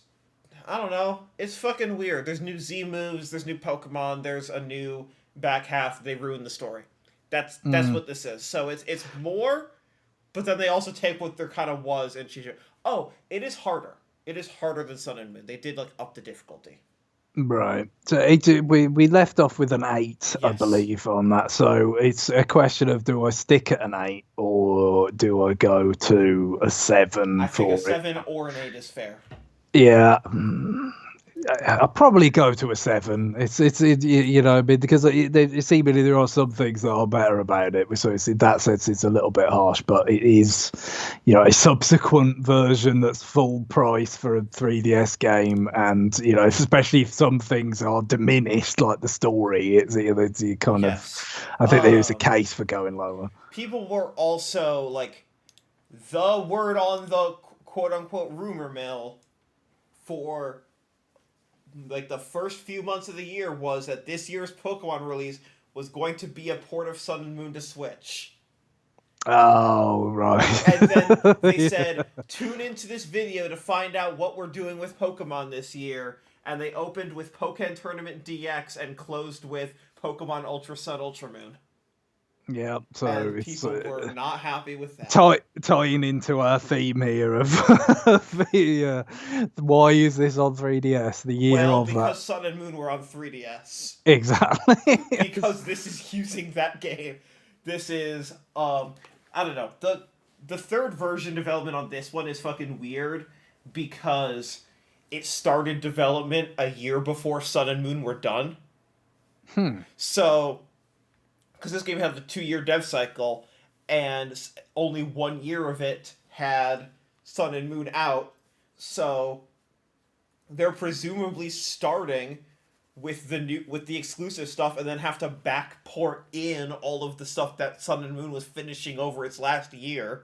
S2: I don't know. It's fucking weird. There's new Z moves. There's new Pokemon. There's a new back half. They ruin the story. That's what this is. So it's more, but then they also take what there kind of was and change it. Oh, it is harder. It is harder than Sun and Moon. They did like up the difficulty.
S1: Right. So we left off with an 8, I
S2: Yes.
S1: believe, on that. So it's a question of, do I stick at an 8 or do I go to a 7
S2: I think a
S1: for it?
S2: 7 or an 8 is fair.
S1: Yeah. I'll probably go to a 7. You know, I mean, because seemingly there are some things that are better about it. So in that sense, it's a little bit harsh, but it is, you know, a subsequent version that's full price for a 3DS game, and you know, especially if some things are diminished, like the story, it's you kind of,
S2: Yes.
S1: I think there is a case for going lower.
S2: People were also like the word on the quote unquote rumor mill for like the first few months of the year was that this year's Pokemon release was going to be a port of Sun and Moon to Switch.
S1: Oh, right.
S2: And then they
S1: Yeah.
S2: said, tune into this video to find out what we're doing with Pokemon this year. And they opened with Pokemon Tournament DX and closed with Pokemon Ultra Sun Ultramoon.
S1: Yeah, so
S2: And
S1: it's
S2: people were not happy with that.
S1: tying into our theme here of the, why is this on 3DS? The year
S2: Well,
S1: of that.
S2: because Sun and Moon were on 3DS.
S1: Exactly.
S2: Because this is using that game. This is I don't know. The third version development on this one is fucking weird because it started development a year before Sun and Moon were done. So, because this game had a 2-year dev cycle, and only 1 year of it had Sun and Moon out, so they're presumably starting with the exclusive stuff and then have to backport in all of the stuff that Sun and Moon was finishing over its last year.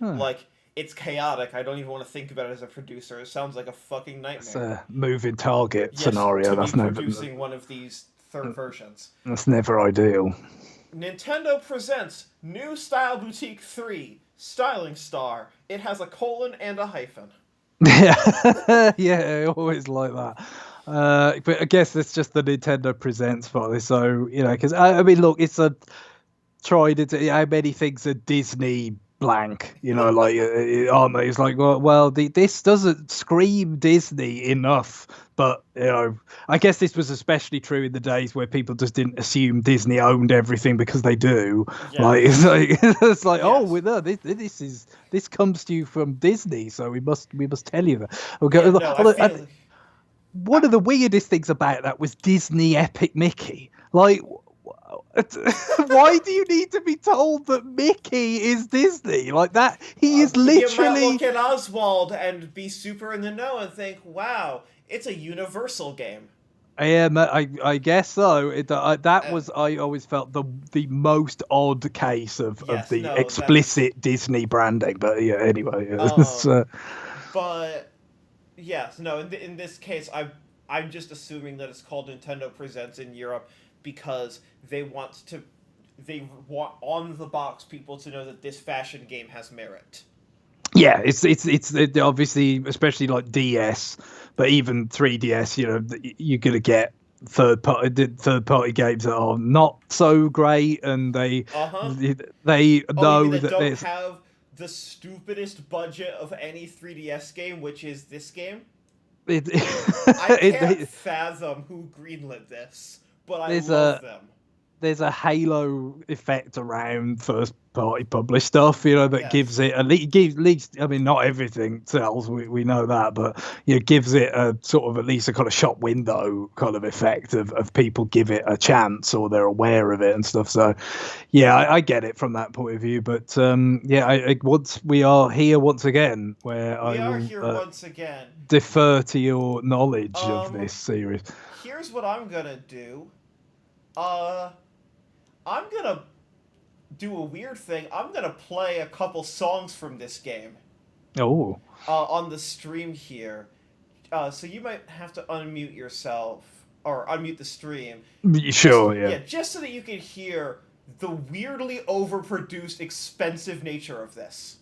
S2: Like, it's chaotic. I don't even want to think about it as a producer. It sounds like a fucking
S1: It's
S2: nightmare.
S1: a moving target
S2: Yes,
S1: scenario.
S2: to be producing one of these third versions.
S1: That's never ideal.
S2: Nintendo presents New Style Boutique 3 Styling Star. It has a colon and a hyphen.
S1: Yeah, yeah, I always like that. But I guess it's just the Nintendo Presents for this. So, you know, because I mean, look, it's a tried it. How many things are Disney blank? You know, like aren't they? It's like, this doesn't scream Disney enough. But you know, I guess this was especially true in the days where people just didn't assume Disney owned everything because they do. Like
S2: Yes.
S1: it's like, oh,
S2: Yes.
S1: well, no, this comes to you from Disney, so we must tell you that.
S2: Yeah, no, I feel...
S1: One of the weirdest things about that was Disney Epic Mickey. Like, why do you need to be told that Mickey is Disney? Like that, he is
S2: You might
S1: literally.
S2: look at Oswald and be super in the know and think, wow, it's a Universal game.
S1: Yeah, I guess so. That
S2: Uh,
S1: was, I always felt the most odd case of
S2: yes,
S1: the
S2: no, that's...
S1: explicit Disney branding. But yeah, anyway, it's,
S2: But, yes, no, in this case, I'm just assuming that it's called Nintendo Presents in Europe because they want on the box people to know that this fashion game has merit.
S1: yeah, it's obviously, especially like DS, but even 3DS. You know, you're gonna get third party games that are not so great, and they
S2: Uh-huh.
S1: they
S2: Oh, you mean
S1: know
S2: that
S1: that
S2: don't
S1: there's.
S2: have the stupidest budget of any 3DS game, which is this game?
S1: It,
S2: I can't
S1: it,
S2: fathom who greenlit this, but I
S1: there's
S2: love
S1: a
S2: them.
S1: there's a halo effect around first party published stuff, you know, that gives
S2: Yes.
S1: it at least, I mean, not everything sells, we know that, but you know, gives it a sort of at least a kind of shop window kind of effect of people give it a chance or they're aware of it and stuff. So yeah, I get it from that point of view, but yeah, once we are here once again, where
S2: We
S1: I
S2: are
S1: will
S2: here once again.
S1: defer to your knowledge of
S2: Um,
S1: this series.
S2: Here's what I'm gonna do. Uh, I'm gonna do a weird thing. I'm gonna play a couple songs from this game
S1: Oh,
S2: on the stream here. So you might have to unmute yourself or unmute the stream,
S1: sure, yeah.
S2: just so that you can hear the weirdly overproduced, expensive nature of this.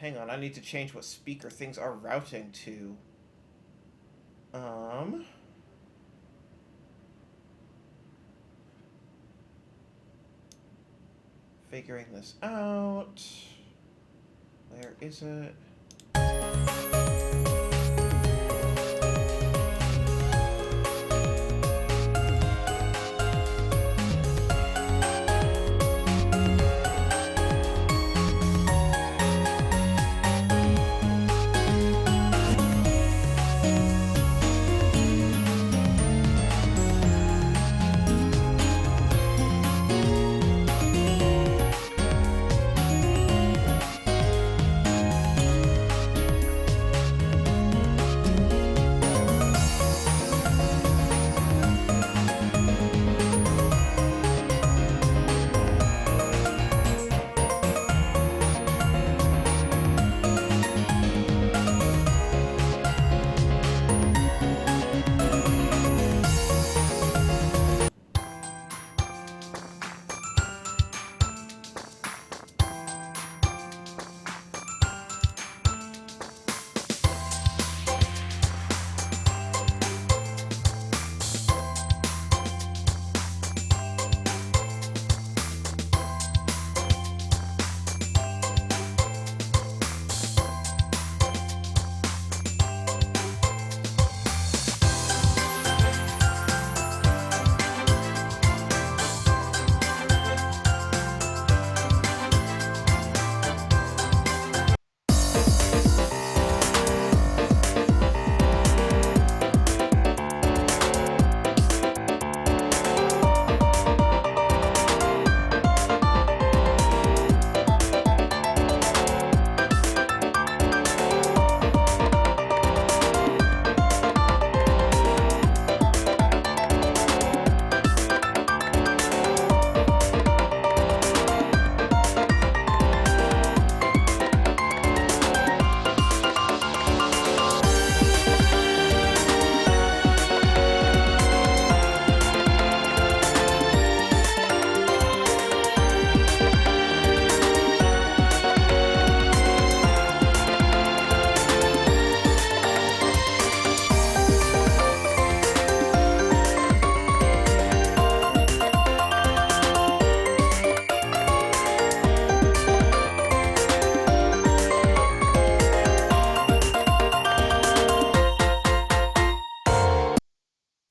S2: hang on, I need to change what speaker things are routing to. Figuring this out. Where is it?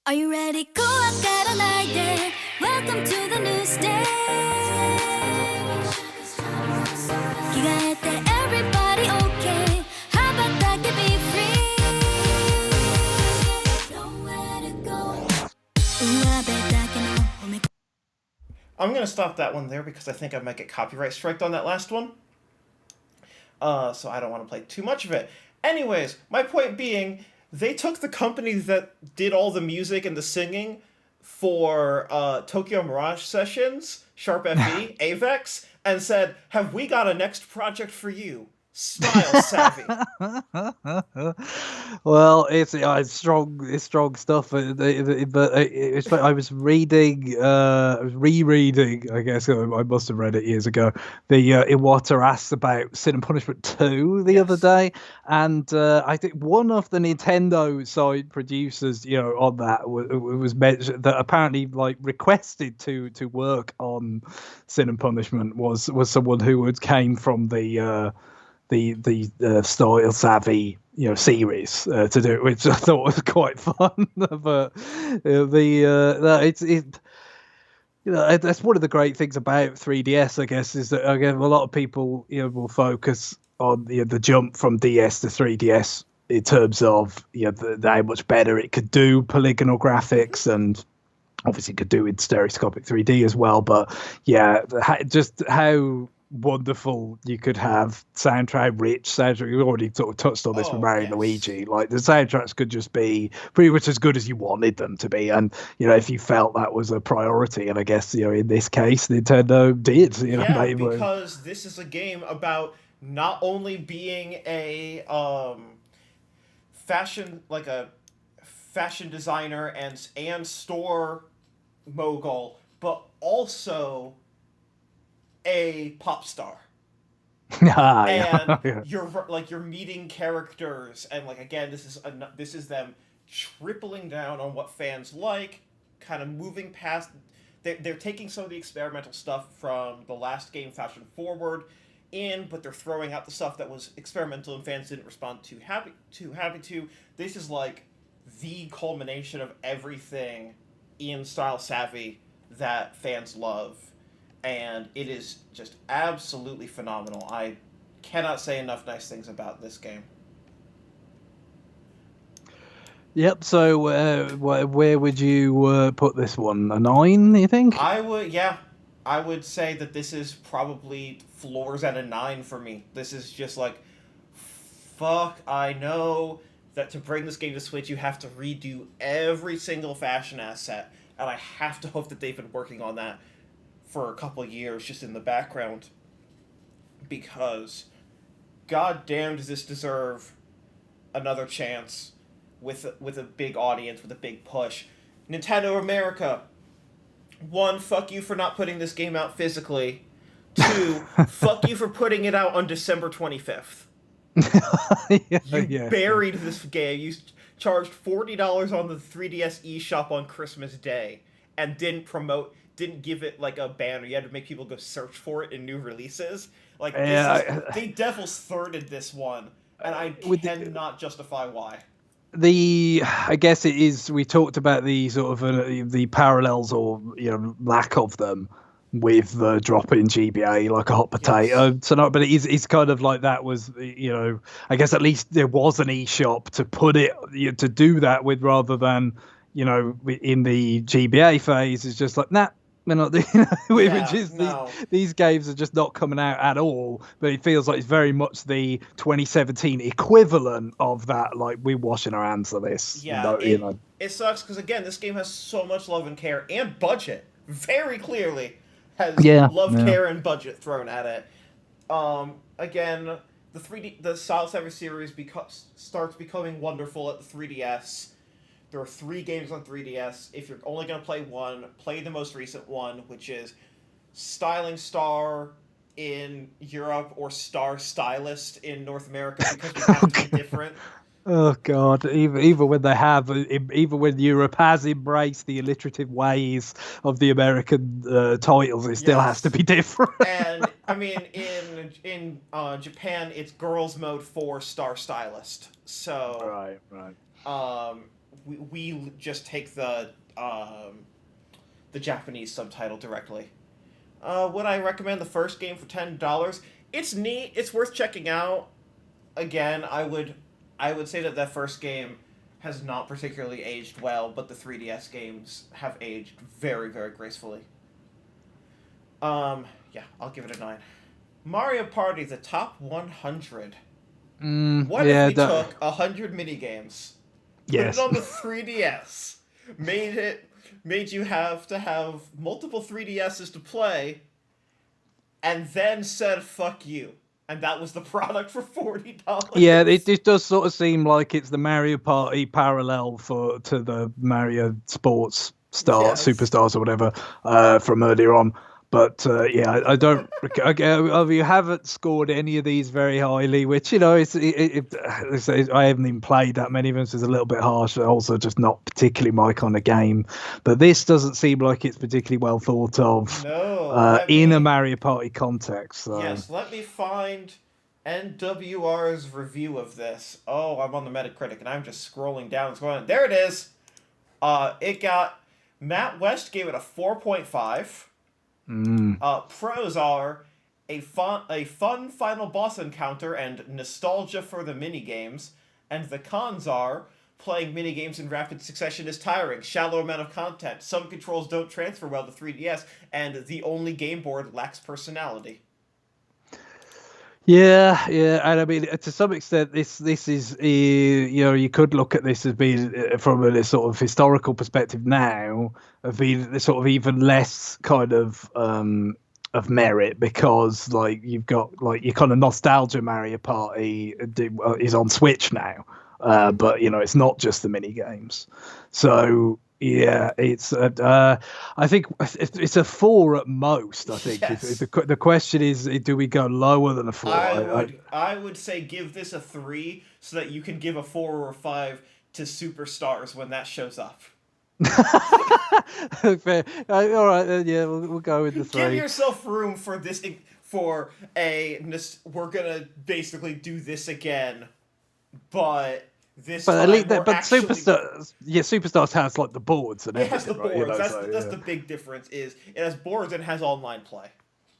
S3: Are you ready? Welcome to the new stage. Everybody okay? How about that? Can be free. Nowhere to go.
S2: I'm going to stop that one there because I think I might get copyright striked on that last one. So I don't want to play too much of it. Anyways, my point being, they took the company that did all the music and the singing for Tokyo Mirage Sessions, Sharp FE, Avex, and said, have we got a next project for you? Style savvy.
S1: Well, it's strong stuff. But I was reading, I was rereading. I guess I must have read it years ago. The Iwata asked about Sin and Punishment 2 the other day, and I think one of the Nintendo side producers, on that was mentioned that apparently requested to work on Sin and Punishment was someone who came from the style savvy series to do it, which I thought was quite fun. But that's one of the great things about 3DS, I guess, is that again a lot of people will focus on the jump from DS to 3DS in terms of how much better it could do polygonal graphics, and obviously could do in stereoscopic 3D as well. But yeah, just how wonderful you could have rich soundtrack. We've already sort of touched on this with Mario and Luigi. Like the soundtracks could just be pretty much as good as you wanted them to be, and if you felt that was a priority, and I guess in this case Nintendo did.
S2: Because this is a game about not only being a fashion designer and store mogul, but also a pop star. And
S1: Yeah.
S2: you're meeting characters, and like again, this is them tripling down on what fans like, kind of moving past. They're taking some of the experimental stuff from the last game, fashion forward, but they're throwing out the stuff that was experimental and fans didn't respond too happy to. This is like the culmination of everything in Style Savvy that fans love, and it is just absolutely phenomenal. I cannot say enough nice things about this game.
S1: Yep. So, where would you put this one? A 9, you think?
S2: I would say that this is probably floors at a 9 for me. This is just like, fuck, I know that to bring this game to Switch, you have to redo every single fashion asset, and I have to hope that they've been working on that for a couple years just in the background, because god damn does this deserve another chance with a big audience, with a big push. Nintendo America, 1, fuck you for not putting this game out physically. 2, fuck you for putting it out on December 25th. You buried this game. You charged $40 on the 3DS eShop on Christmas Day and didn't give it like a banner. You had to make people go search for it in new releases. Like, they devil's thirded this one, and I cannot justify why.
S1: I guess it is. We talked about the sort of the parallels or lack of them with the drop in GBA like a hot potato.
S2: Yes.
S1: So no, but it's kind of like that was I guess at least there was an eShop to put it to do that with, rather than in the GBA phase it's just like we're not doing which is these games are just not coming out at all. But it feels like it's very much the 2017 equivalent of that. Like, we're washing our hands of this.
S2: Yeah, it sucks because again, this game has so much love and care and budget. Very clearly has care and budget thrown at it. Again, the Style Saver series starts becoming wonderful at the 3DS. There are 3 games on 3DS. If you're only going to play one, play the most recent one, which is Styling Star in Europe or Star Stylist in North America, because we have to be different.
S1: Oh God! Even when Europe has embraced the alliterative ways of the American titles, it still has to be different.
S2: And I mean, in Japan, it's Girls Mode 4 Star Stylist. So
S1: right.
S2: We just take the Japanese subtitle directly. Would I recommend the first game for $10? It's neat. It's worth checking out. Again, I would say that first game has not particularly aged well, but the 3DS games have aged very, very gracefully. I'll give it a 9. Mario Party: The Top 100. What if we took 100 minigames? Put it on the 3DS. Made you have to have multiple 3DSs to play, and then said "fuck you," and that was the product for $40.
S1: Yeah, it does sort of seem like it's the Mario Party parallel to the Mario Sports Superstars or whatever from earlier on. But I don't. You haven't scored any of these very highly, which I haven't even played that many of them, so it's a little bit harsh. Also, just not particularly my kind of game. But this doesn't seem like it's particularly well thought of in a Mario Party context. So.
S2: Yes, let me find NWR's review of this. Oh, I'm on the Metacritic, and I'm just scrolling down. There it is. It got Matt West gave it a 4.5. Pros are a fun final boss encounter and nostalgia for the minigames, and the cons are playing minigames in rapid succession is tiring, shallow amount of content, some controls don't transfer well to 3DS, and the only game board lacks personality.
S1: Yeah, and I mean, to some extent, this is you could look at this as being from a sort of historical perspective now of being sort of even less kind of merit, because like you've got like your kind of nostalgia Mario Party is on Switch now, but it's not just the mini games. So Yeah, it's. I think it's a 4 at most. I think if
S2: Yes.
S1: the question is, do we go lower than a 4?
S2: I would say give this a 3 so that you can give a 4 or a 5 to Superstars when that shows up.
S1: Fair. All right, then, yeah, we'll go with the
S2: Give
S1: 3.
S2: yourself room for this for we're gonna basically do this again, but this
S1: But at
S2: time
S1: least,
S2: we're
S1: but
S2: actually
S1: Superstars has like the boards and
S2: it has the
S1: everything, right?
S2: boards. That's
S1: So,
S2: that's
S1: yeah.
S2: the big difference. Is it has boards and has online play.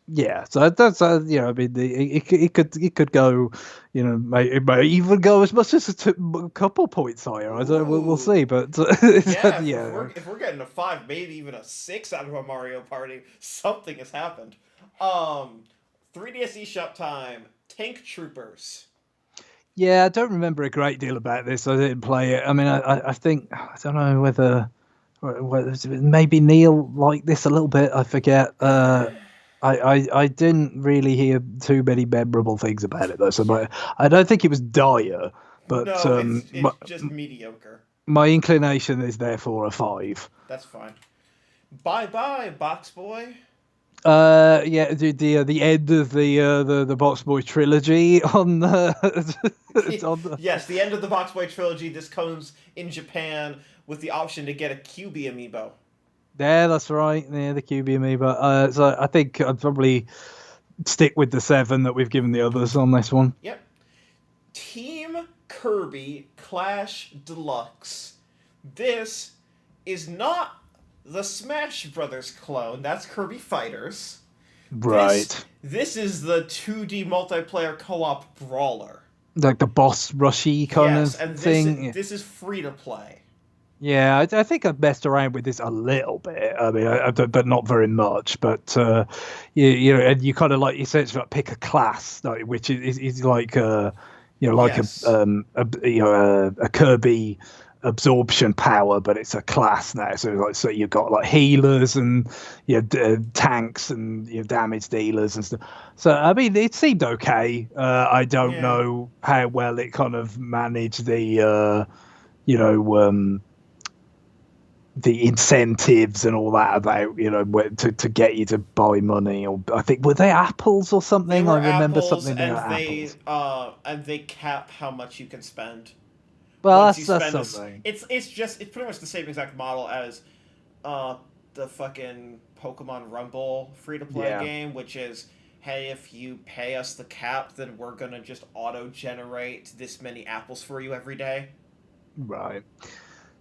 S1: Yeah, so that's I mean, it could go, it may even go as much as a couple points higher. I don't. We'll
S2: Ooh.
S1: see, but
S2: Yeah,
S1: yeah.
S2: if we're getting a 5, maybe even a 6 out of a Mario Party, something has happened. 3DS eShop time. Tank Troopers.
S1: Yeah, I don't remember a great deal about this. I didn't play it. I mean, I think I don't know whether maybe Neil liked this a little bit. I forget. I didn't really hear too many memorable things about it though. So I don't think it was dire, but
S2: No, it's just mediocre.
S1: my inclination is therefore a 5.
S2: That's fine. Bye bye, Box Boy.
S1: Yeah, the end of the Box Boy trilogy on it's on the.
S2: Yes, the end of the Box Boy trilogy. This comes in Japan with the option to get a QB amiibo.
S1: Yeah, that's right. Yeah, the QB amiibo. So I think I'd probably stick with the 7 that we've given the others on this one.
S2: Yep. Team Kirby Clash Deluxe. This is not the Smash Brothers clone. That's Kirby Fighters.
S1: Right.
S2: This is the 2D multiplayer co-op brawler.
S1: Like the boss rushy kind
S2: Yes,
S1: of
S2: and
S1: thing.
S2: this is free to play.
S1: Yeah, I think I've messed around with this a little bit. I mean, but not very much. But and you kind of like essentially like pick a class, like, which is like like
S2: Yes.
S1: a Kirby absorption power, but it's a class now. So you've got like healers and tanks and damage dealers and stuff. So I mean, it seemed okay. I don't
S2: Yeah.
S1: know how well it kind of managed the incentives and all that about to get you to buy money, or I think were they apples or something?
S2: They were
S1: I remember
S2: apples,
S1: something
S2: and
S1: about apples.
S2: they cap how much you can spend.
S1: Well,
S2: Once you
S1: that's
S2: spend
S1: something.
S2: it's pretty much the same exact model as the fucking Pokemon Rumble free to play
S1: Yeah.
S2: game, which is, hey, if you pay us the cap, then we're gonna just auto generate this many apples for you every day.
S1: Right.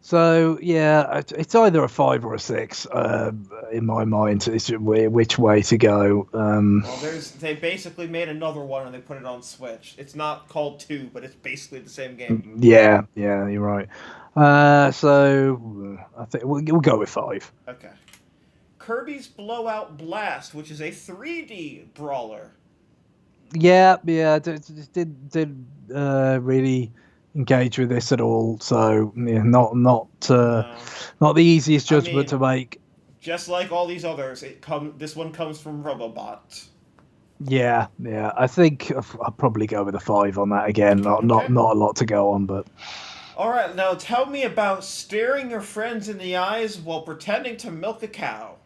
S1: So yeah, it's either a 5 or a 6 in my mind. It's which way to go.
S2: Well, they basically made another one and they put it on Switch. It's not called 2, but it's basically the same game.
S1: Yeah, you're right. So I think we'll go with 5.
S2: Okay. Kirby's Blowout Blast, which is a 3D brawler.
S1: Yeah. Did really engage with this at all. So yeah, not the easiest judgment to make.
S2: Just like all these others, this one comes from Robobot.
S1: Yeah. I think I'll probably go with a 5 on that again. Not a lot to go on, but.
S2: All right, now tell me about staring your friends in the eyes while pretending to milk a cow.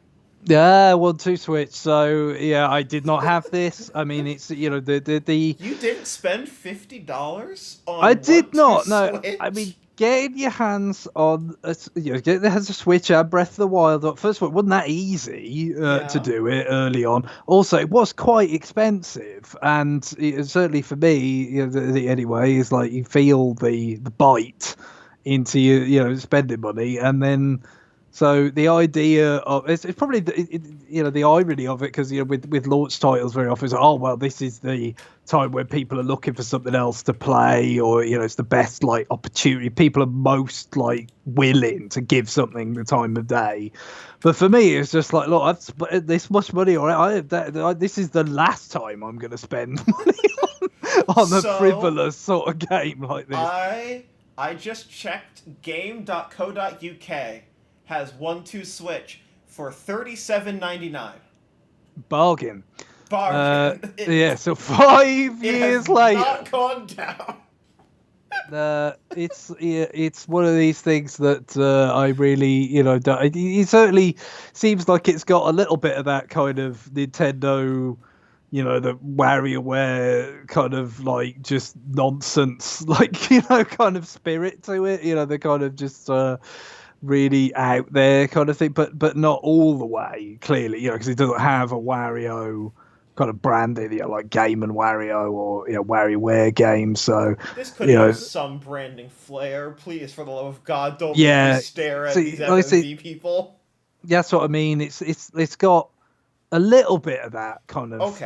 S1: Yeah, 1-2 Switch. So yeah, I did not have this. I mean, it's the
S2: You didn't spend $50 on.
S1: I did
S2: 1-2
S1: not. No,
S2: Switch?
S1: I mean, getting your hands on getting your hands to Switch and Breath of the Wild. First of all, it wasn't that easy to do it early on. Also, it was quite expensive, and certainly for me, anyway, is like you feel the bite into your spending money, and then. So the idea of it's probably the irony of it, because with launch titles very often it's like, oh well, this is the time when people are looking for something else to play, or it's the best like opportunity. People are most like willing to give something the time of day. But for me, it's just like, look, I've spent this much money already. This is the last time I'm going to spend money on a frivolous sort of game like this.
S2: I just checked game.co.uk. has 1-2 Switch for $37.99.
S1: Bargain.
S2: Bargain.
S1: So 5 years later.
S2: Not gone down.
S1: It's one of these things that I really, don't, it certainly seems like it's got a little bit of that kind of Nintendo, the WarioWare kind of like just nonsense, like, kind of spirit to it, the kind of just really out there kind of thing, but not all the way, clearly, because it doesn't have a Wario kind of branding, like Game and Wario or WarioWare games. So
S2: This could use some branding flair. Please, for the love of God, don't make me stare at these FMV people.
S1: That's what I mean. It's got a little bit of that kind of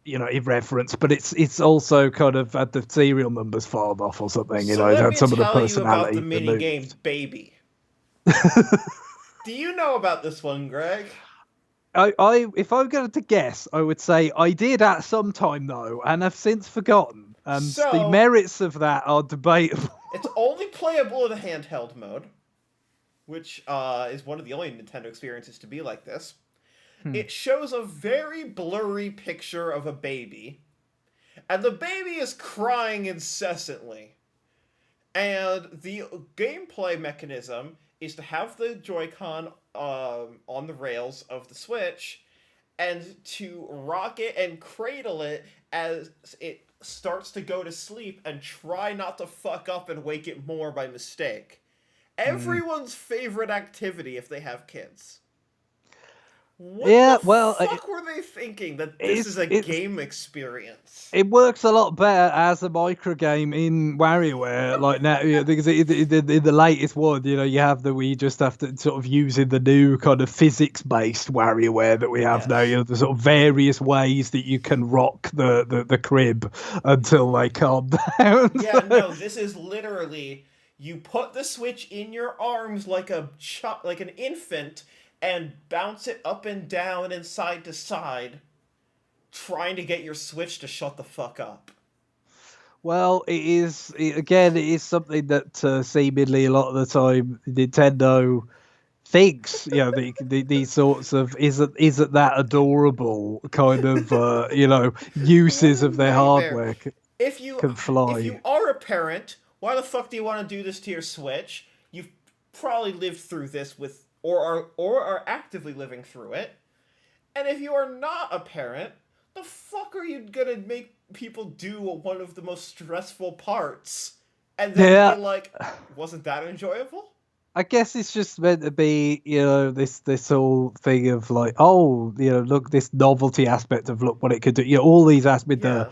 S1: irreverence, but it's also kind of had the serial numbers filed off or something.
S2: So
S1: it
S2: let
S1: had
S2: me
S1: some of the
S2: tell you
S1: personality.
S2: about the mini game Baby. Do you know about this one, Greg?
S1: If I'm going to guess, I would say I did at some time though, and I've since forgotten. And the merits of that are debatable.
S2: It's only playable in a handheld mode, which is one of the only Nintendo experiences to be like this. It shows a very blurry picture of a baby, and the baby is crying incessantly. And the gameplay mechanism is to have the Joy-Con on the rails of the Switch, and to rock it and cradle it as it starts to go to sleep and try not to fuck up and wake it more by mistake. Everyone's favorite activity if they have kids. What the fuck were they thinking that this is a game experience?
S1: It works a lot better as a micro game in WarioWare, like now, because in the latest one, you have we just have to sort of using the new kind of physics-based WarioWare that we have now. The sort of various ways that you can rock the crib until they calm down.
S2: Yeah, no, this is literally you put the Switch in your arms like an infant, and bounce it up and down and side to side, trying to get your Switch to shut the fuck up.
S1: Well, it is something that seemingly a lot of the time Nintendo thinks, these sorts of isn't that adorable kind of uses of their hardware can fly.
S2: If you are a parent, why the fuck do you want to do this to your Switch? You've probably lived through this or are actively living through it. And if you are not a parent, the fuck are you gonna make people do one of the most stressful parts and then be like, wasn't that enjoyable?
S1: I guess it's just meant to be, this whole thing of like, look, this novelty aspect of look what it could do. All these aspects, the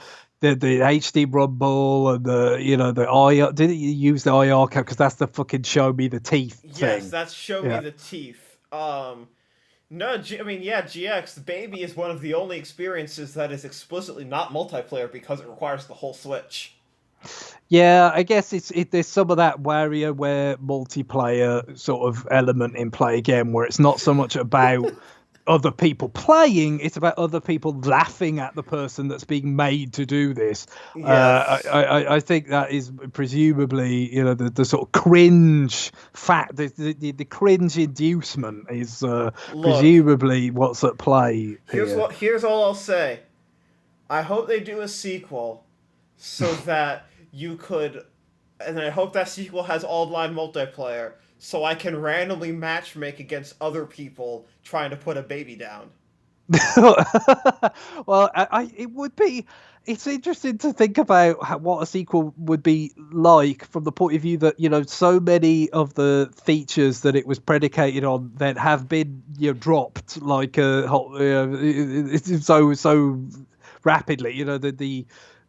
S1: HD rumble and the IR. Didn't you use the IR code? Because that's the fucking show me the teeth thing.
S2: Yes, that's show me the teeth. No, GX, the Baby is one of the only experiences that is explicitly not multiplayer because it requires the whole Switch.
S1: Yeah, I guess there's some of that WarioWare multiplayer sort of element in play again, where it's not so much about other people playing, it's about other people laughing at the person that's being made to do this. Yes. I think that is presumably, the sort of cringe fact, the cringe inducement is presumably what's at play.
S2: Here's all I'll say. I hope they do a sequel so that you could, and I hope that sequel has online multiplayer, so I can randomly matchmake against other people trying to put a baby down.
S1: Well, it's interesting to think about what a sequel would be like from the point of view that, so many of the features that it was predicated on then have been, dropped like so rapidly,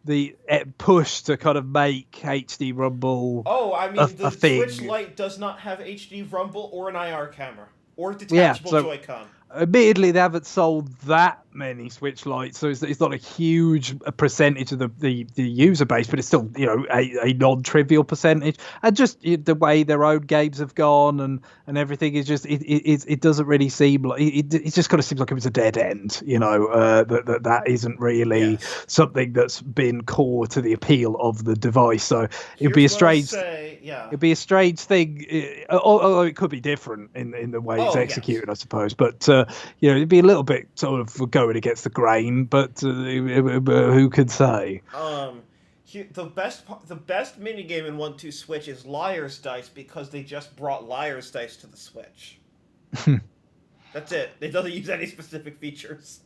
S1: the push to kind of make HD Rumble
S2: the
S1: thing.
S2: Switch Lite does not have HD Rumble or an IR camera or detachable Joy-Con.
S1: Admittedly, they haven't sold that many Switch Lites, so it's not a huge percentage of the user base, but it's still a non-trivial percentage. And just the way their own games have gone and everything is just it doesn't really seem like it just kind of seems like it was a dead end. That isn't really something that's been core to the appeal of the device. So it'd be a strange. It'd be a strange thing. Although it could be different in the way it's executed, I suppose. But it'd be a little bit sort of going against the grain. But who could say?
S2: The best minigame in 1-2 Switch is Liar's Dice because they just brought Liar's Dice to the Switch. That's it. It doesn't use any specific features.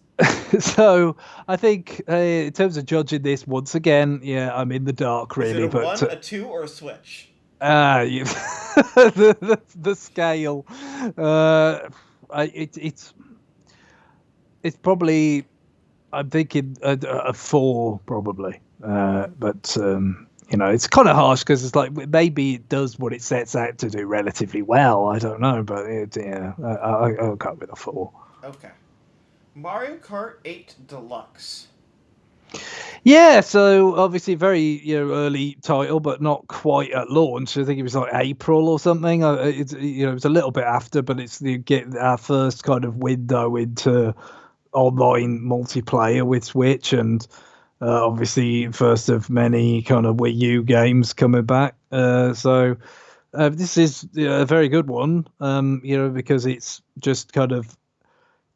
S1: So I think in terms of judging this, once again, yeah, I'm in the dark really.
S2: Is it a
S1: but
S2: 1, a 2, or a Switch?
S1: The scale, it's probably, I'm thinking a 4 probably, but it's kind of harsh because it's like maybe it does what it sets out to do relatively well. I don't know, but I'll go with a 4.
S2: Okay. Mario Kart 8 Deluxe.
S1: Yeah, so obviously very early title, but not quite at launch. I think it was like April or something. It was a little bit after, but it's get our first kind of window into online multiplayer with Switch, and obviously first of many kind of Wii U games coming back. So this is a very good one, because it's just kind of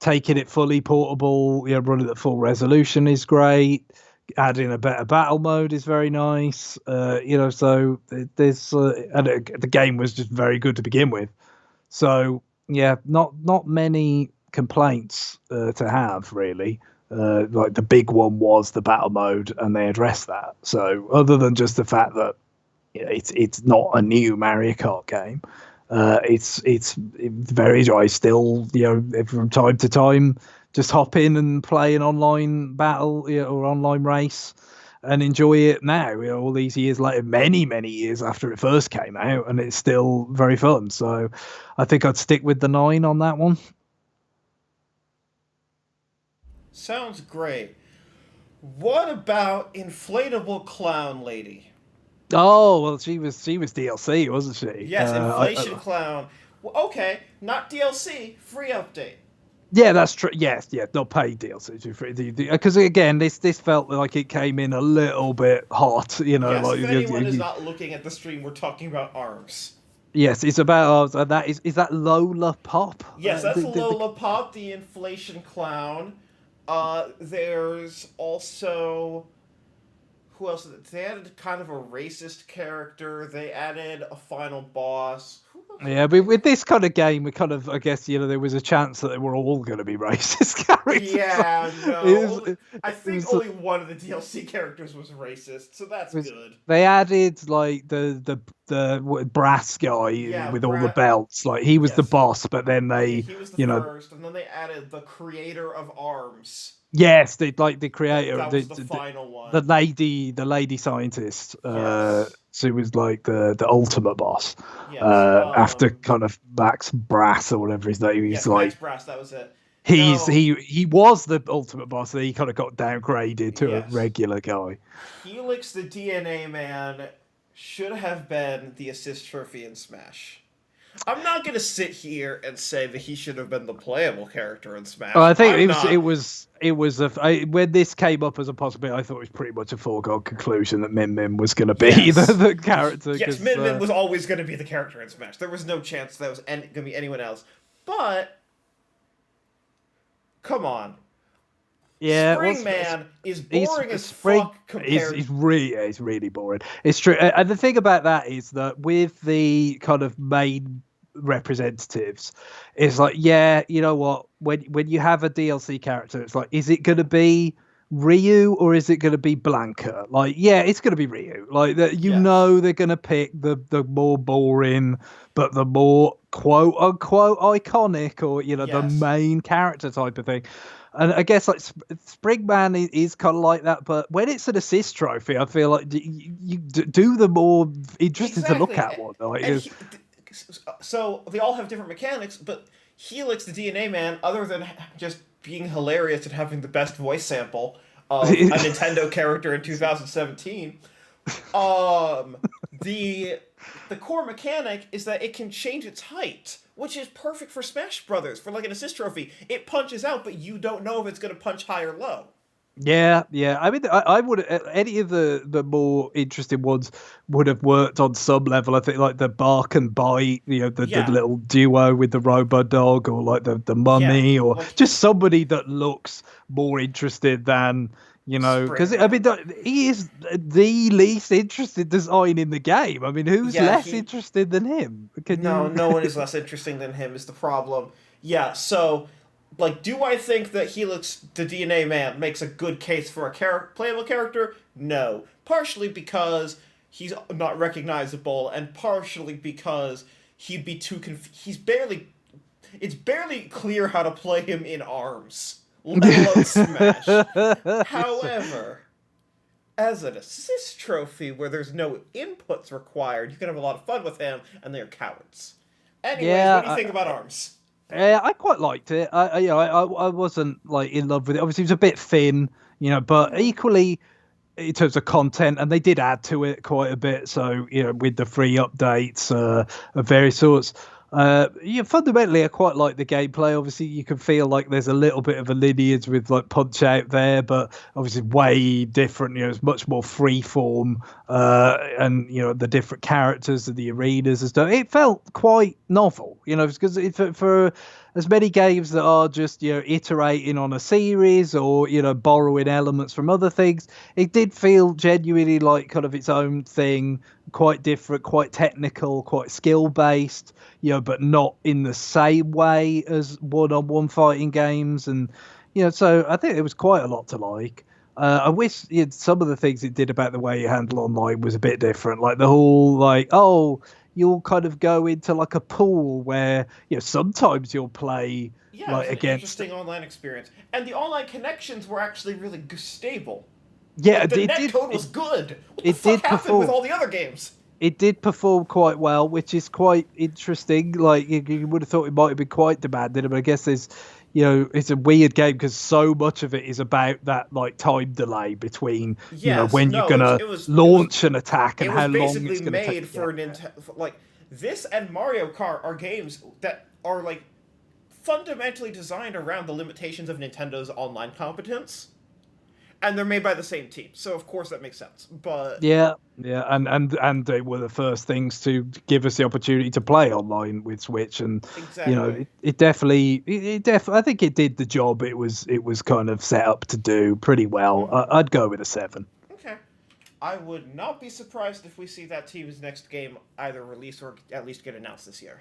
S1: taking it fully portable, running at full resolution is great. Adding a better battle mode is very nice. So there's and the game was just very good to begin with. So yeah, not many complaints to have really. Like the big one was the battle mode, and they addressed that. So other than just the fact that it's not a new Mario Kart game, it's very. I still from time to time just hop in and play an online battle or online race and enjoy it now. All these years later, many years after it first came out, and it's still very fun. So I think I'd stick with the 9 on that one.
S2: Sounds great. What about Inflatable Clown Lady?
S1: Oh well, she was DLC, wasn't she?
S2: Yes, Inflation Clown. Well, okay, not DLC, free update.
S1: Yeah, that's true. Yes, yeah, not paid DLC because again, this felt like it came in a little bit hot.
S2: Yes,
S1: like
S2: if anyone is not looking at the stream, we're talking about ARMS.
S1: Yes, it's about that. Is that Lola Pop?
S2: Yes, that's Lola Pop, the Inflation Clown. There's also who else? They added kind of a racist character. They added a final boss.
S1: Yeah, but with this kind of game, we kind of, I guess, there was a chance that they were all going to be racist characters.
S2: Yeah, no. I think only one of the DLC characters was racist, so that's good.
S1: They added like the brass guy with all the belts. Like he was the boss, but then he was the
S2: first, and then they added the creator of ARMS.
S1: Yes, the creator,
S2: that was the final one.
S1: The lady scientist. She was like the ultimate boss.
S2: Yes,
S1: after kind of Max Brass or whatever his name. He's like
S2: Max Brass. That was it.
S1: He was the ultimate boss, and he kind of got downgraded to a regular guy.
S2: Helix, the DNA man, should have been the assist trophy in Smash. I'm not going to sit here and say that he should have been the playable character in Smash.
S1: Well, I think it was when this came up as a possibility, I thought it was pretty much a foregone conclusion that Min Min was going to be the character.
S2: Yes, Min Min was always going to be the character in Smash. There was no chance that was going to be anyone else. But come on.
S1: Yeah,
S2: Springman is boring as fuck compared.
S1: He's really boring. It's true, and the thing about that is that with the kind of main representatives, it's like, you know what? When you have a DLC character, it's like, is it going to be Ryu or is it going to be Blanca? Like, it's going to be Ryu. Like that, know they're going to pick the more boring, but the more quote unquote iconic or the main character type of thing. And I guess like Springman is kind of like that, but when it's an assist trophy, I feel like you do the more interesting to look at one. Like,
S2: so they all have different mechanics, but Helix, the DNA man, other than just being hilarious and having the best voice sample of a Nintendo character in 2017, the core mechanic is that it can change its height, which is perfect for Smash Brothers, for like an assist trophy. It punches out, but you don't know if it's going to punch high or low.
S1: Yeah. I mean, I would any of the more interesting ones would have worked on some level. I think like the Bark and Bite, the little duo with the Robo Dog, or like the Mummy, or just somebody that looks more interested than Because
S2: Spring.
S1: I mean, he is the least interested design in the game. I mean, who's
S2: Yeah,
S1: less interested than him? Can
S2: No,
S1: you?
S2: no one is less interesting than him is the problem. Yeah, so, like, do I think that Helix, the DNA man, makes a good case for a playable character? No. Partially because he's not recognizable, and partially because he'd be too he's barely... It's barely clear how to play him in ARMS, let alone Smash. However, as an assist trophy where there's no inputs required, you can have a lot of fun with him, and they're cowards. Anyways,
S1: Yeah,
S2: what do you think about ARMS?
S1: Yeah, I quite liked it. I wasn't like in love with it. Obviously, it was a bit thin, but equally in terms of content, and they did add to it quite a bit. So with the free updates of various sorts. Fundamentally, I quite like the gameplay. Obviously, you can feel like there's a little bit of a lineage with like Punch Out there, but obviously way different. It's much more free form, and the different characters and the arenas and stuff. It felt quite novel, because for as many games that are just iterating on a series or borrowing elements from other things, it did feel genuinely like kind of its own thing, quite different, quite technical, quite skill based, but not in the same way as one-on-one fighting games. And so I think it was quite a lot to like. I wish some of the things it did about the way you handle online was a bit different, like the whole you'll kind of go into like a pool where sometimes you'll play
S2: Yeah, it was an
S1: against
S2: interesting online experience, and the online connections were actually really stable.
S1: yeah
S2: Like, the
S1: it did
S2: netcode was good. What the
S1: it
S2: fuck
S1: did
S2: happened
S1: perform
S2: with all the other games?
S1: it did perform quite well, which is quite interesting. Like you would have thought it might have been quite demanding, but I guess there's it's a weird game because so much of it is about that like time delay between
S2: Yes,
S1: when
S2: no,
S1: you're gonna launch an attack and
S2: it
S1: how
S2: was
S1: long
S2: basically
S1: it's gonna
S2: made
S1: take.
S2: for like this and Mario Kart are games that are like fundamentally designed around the limitations of Nintendo's online competence, and they're made by the same team. So of course that makes sense. But
S1: Yeah, and they were the first things to give us the opportunity to play online with Switch, and
S2: exactly.
S1: it definitely, I think it did the job. It was kind of set up to do pretty well. I'd go with a 7.
S2: Okay. I would not be surprised if we see that team's next game either release or at least get announced this year.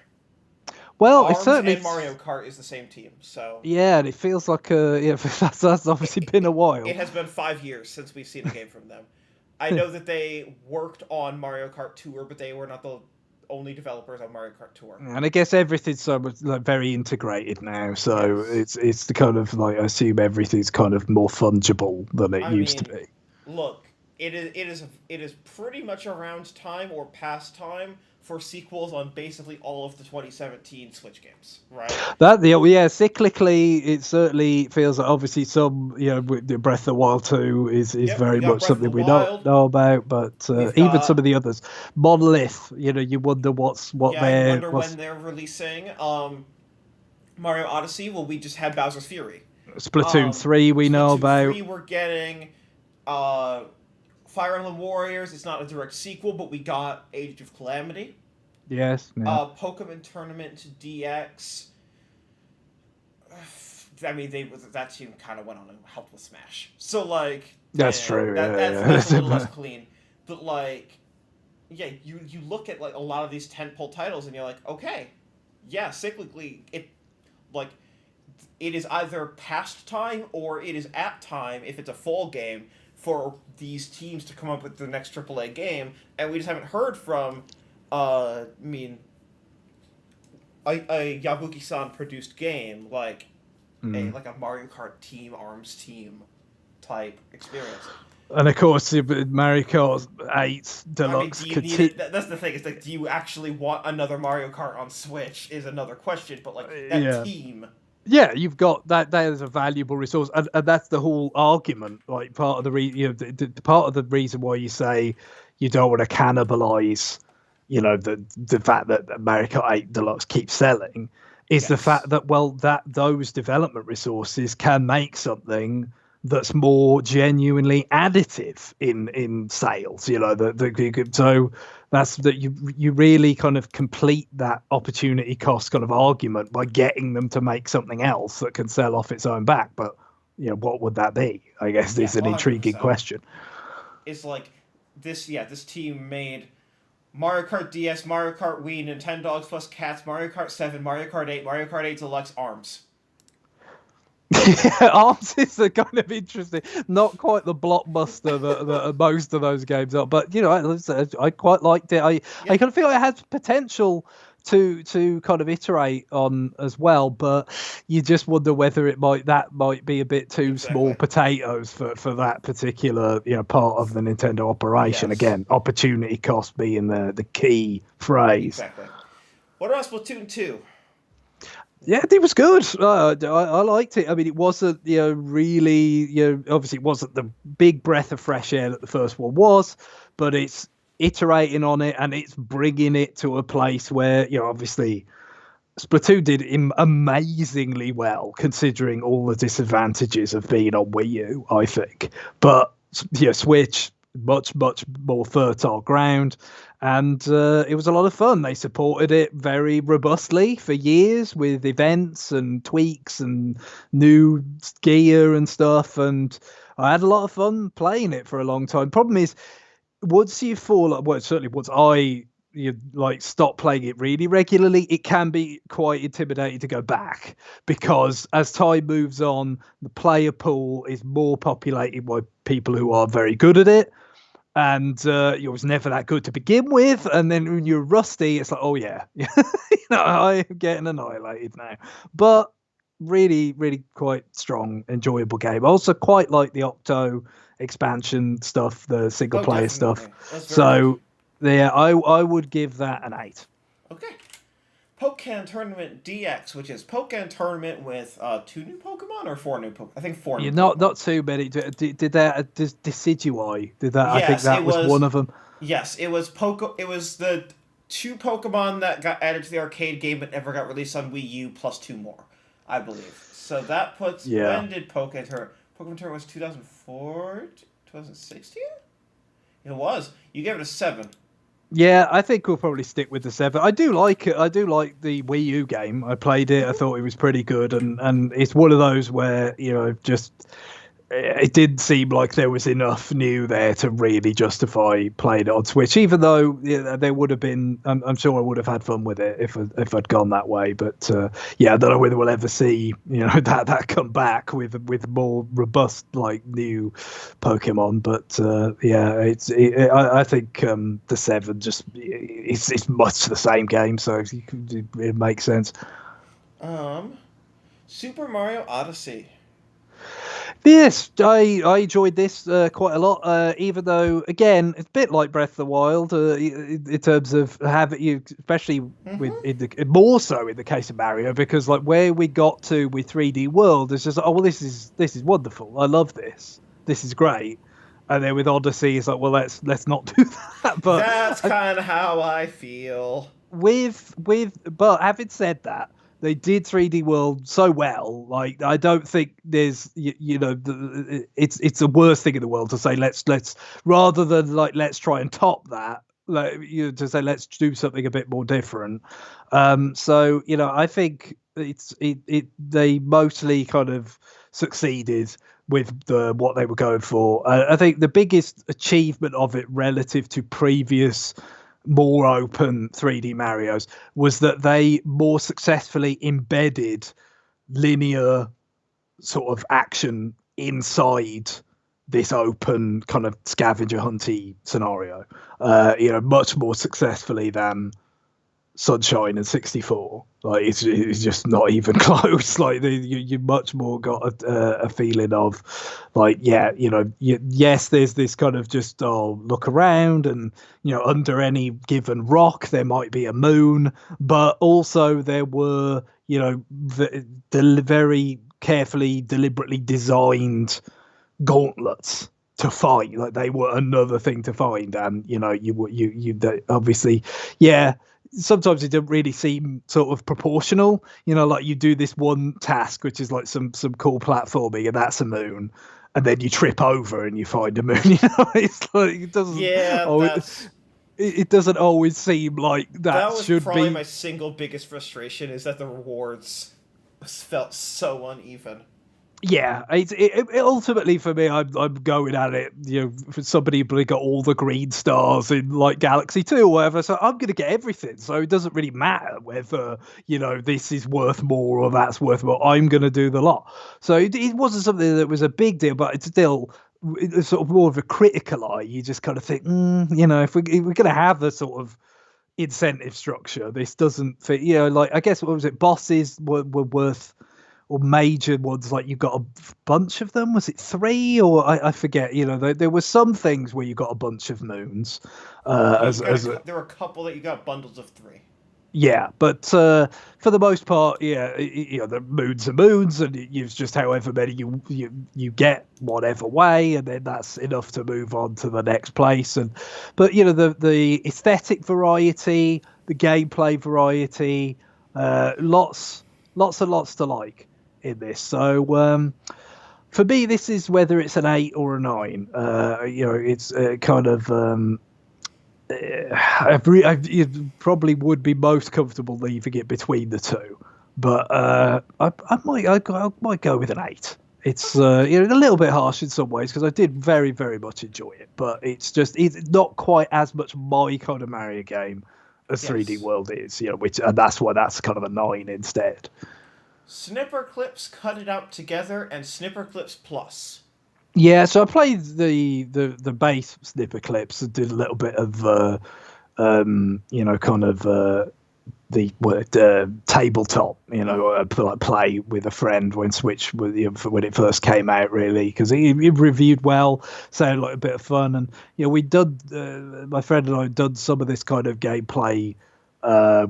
S1: Well, it
S2: ARMS
S1: certainly
S2: and Mario Kart is the same team, so
S1: yeah, and it feels like that's obviously been a while.
S2: it has been 5 years since we've seen a game from them. I know that they worked on Mario Kart Tour, but they were not the only developers on Mario Kart Tour.
S1: And I guess everything's so much like very integrated now, so
S2: Yes.
S1: it's the kind of like I assume everything's kind of more fungible than it used to be.
S2: Look, it is pretty much around time or past time for sequels on basically all of the 2017 Switch games, right?
S1: Cyclically, it certainly feels like obviously some with the Breath of the Wild 2 is
S2: Yep,
S1: very
S2: we got
S1: much
S2: Breath of
S1: something
S2: the
S1: we
S2: Wild.
S1: don't know about, but
S2: We've
S1: even some
S2: got-
S1: of the others, Monolith, you wonder what
S2: Yeah, you wonder
S1: what's
S2: when they're releasing Mario Odyssey. Well, we just had Bowser's Fury.
S1: Splatoon 3 we know
S2: Splatoon
S1: about.
S2: 3 we're getting. Fire Emblem Warriors, it's not a direct sequel, but we got Age of Calamity.
S1: Yes. Yeah.
S2: Pokemon Tournament DX. I mean, that team kind of went on and helped with Smash. So, like...
S1: That's true.
S2: That's a little less clean. But, like... Yeah, you look at, like, a lot of these tentpole titles and you're like, okay, yeah, cyclically, it is either past time or it is at time, if it's a full game, for these teams to come up with the next AAA game, and we just haven't heard from, a Yabuki-san produced game, like a Mario Kart team, ARMS team type experience.
S1: And of course, Mario Kart 8 Deluxe.
S2: Do you need it? That's the thing. Is like, do you actually want another Mario Kart on Switch? Is another question. But like that team.
S1: Yeah, you've got that. That is a valuable resource, and that's the whole argument. Like part of the part of the reason why you say you don't want to cannibalize, the fact that Mario Kart 8 Deluxe keeps selling, is the fact that that those development resources can make something that's more genuinely additive in sales. So that's that you really kind of complete that opportunity cost kind of argument by getting them to make something else that can sell off its own back. But what would that be? I guess
S2: Yeah,
S1: it's an intriguing
S2: 100%.
S1: question.
S2: It's like this team made Mario Kart DS, Mario Kart Wii, Nintendogs plus Cats, Mario Kart 7, Mario Kart 8, Mario Kart 8 Deluxe, ARMS.
S1: Yeah, ARMS is a kind of interesting, not quite the blockbuster that most of those games are, but I quite liked it. I kind of feel it has potential to kind of iterate on as well, but you just wonder whether that might be a bit too small potatoes for that particular part of the Nintendo operation.
S2: Yes.
S1: Again, opportunity cost being the key phrase.
S2: Exactly. What about Splatoon 2?
S1: Yeah, it was good. I liked it. I mean, it wasn't, really, obviously it wasn't the big breath of fresh air that the first one was, but it's iterating on it and it's bringing it to a place where, obviously Splatoon did amazingly well considering all the disadvantages of being on Wii U, I think. But, Switch, much, much more fertile ground. And it was a lot of fun. They supported it very robustly for years with events and tweaks and new gear and stuff. And I had a lot of fun playing it for a long time. Problem is, once you certainly once stop playing it really regularly, it can be quite intimidating to go back because as time moves on, the player pool is more populated by people who are very good at it. And it was never that good to begin with. And then when you're rusty, it's like, oh yeah, I am getting annihilated now. But really, really quite strong, enjoyable game. I also quite like the Octo expansion stuff, the single player stuff. So yeah, I would give that an 8.
S2: Okay. Pokecam Tournament DX, which is Pokecam Tournament with 2 new Pokemon or 4 new Pokemon? I think 4 new Pokemon.
S1: Not too many. Did that Decidueye? Did that?
S2: Yes,
S1: I think that was one of them.
S2: Yes, it was It was the 2 Pokemon that got added to the arcade game but never got released on Wii U plus 2 more, I believe. So that puts when did Pokemon Tournament? Pokemon Tournament was 2004, 2016. It was. You gave it a 7.
S1: Yeah, I think we'll probably stick with the 7. I do like it. I do like the Wii U game. I played it. I thought it was pretty good, and it's one of those where just it did seem like there was enough new there to really justify playing it on Switch. Even though there would have been, I'm sure I would have had fun with it if I'd gone that way. But I don't know whether we'll ever see that come back with more robust new Pokemon. But I think the 7 just it's much the same game, so it makes sense.
S2: Super Mario Odyssey.
S1: Yes, I enjoyed this quite a lot. Even though, again, it's a bit like Breath of the Wild in terms of especially more so in the case of Mario, because where we got to with 3D World is just this is wonderful. I love this. This is great. And then with Odyssey, it's let's not do that. But
S2: that's kind of how I feel.
S1: But having said that, they did 3D World so well. I don't think there's, it's the worst thing in the world to say let's rather than let's try and top that. To say let's do something a bit more different. I think they mostly kind of succeeded with what they were going for. I think the biggest achievement of it relative to previous more open 3D Marios was that they more successfully embedded linear sort of action inside this open kind of scavenger hunty scenario, much more successfully than Sunshine and 64. It's just not even close. You much more got a feeling of yes, there's this kind of just look around and under any given rock there might be a moon, but also there were the very carefully, deliberately designed gauntlets to fight. They were another thing to find, and you obviously sometimes it didn't really seem sort of proportional. You do this one task, which is some cool platforming, and that's a moon, and then you trip over and you find a moon. It's it doesn't.
S2: Yeah,
S1: it doesn't always seem like that
S2: was
S1: should
S2: probably
S1: be.
S2: My single biggest frustration is that the rewards felt so uneven.
S1: Yeah, it ultimately for me, I'm going at it. For somebody who got all the green stars in like Galaxy 2 or whatever, so I'm gonna get everything. So it doesn't really matter whether this is worth more or that's worth more. I'm gonna do the lot. So it wasn't something that was a big deal, but it's still it's sort of more of a critical eye. You just kind of think, if we're gonna have the sort of incentive structure, this doesn't fit. Like I guess what was it? Bosses were worth. Or major ones, like you got a bunch of them. Was it 3 or I forget? There were some things where you got a bunch of moons.
S2: There were a couple that you got bundles of 3.
S1: Yeah, but for the most part, yeah, the moons are moons, and you use just however many you get, whatever way, and then that's enough to move on to the next place. But the aesthetic variety, the gameplay variety, lots and lots to like in this. So for me, this is whether it's an 8 or a 9. It's kind of. It probably would be most comfortable leaving it between the two, but I might go with an 8. It's a little bit harsh in some ways because I did very, very much enjoy it, but it's not quite as much my kind of Mario game as 3D World is, and that's why that's kind of a 9 instead.
S2: Snipper Clips cut it out together, and Snipper Clips Plus.
S1: Yeah, so I played the base Snipper Clips and did a little bit of the tabletop, play with a friend when Switch when it first came out, really, because it reviewed well, sounded like a bit of fun, and we done my friend and I done some of this kind of gameplay.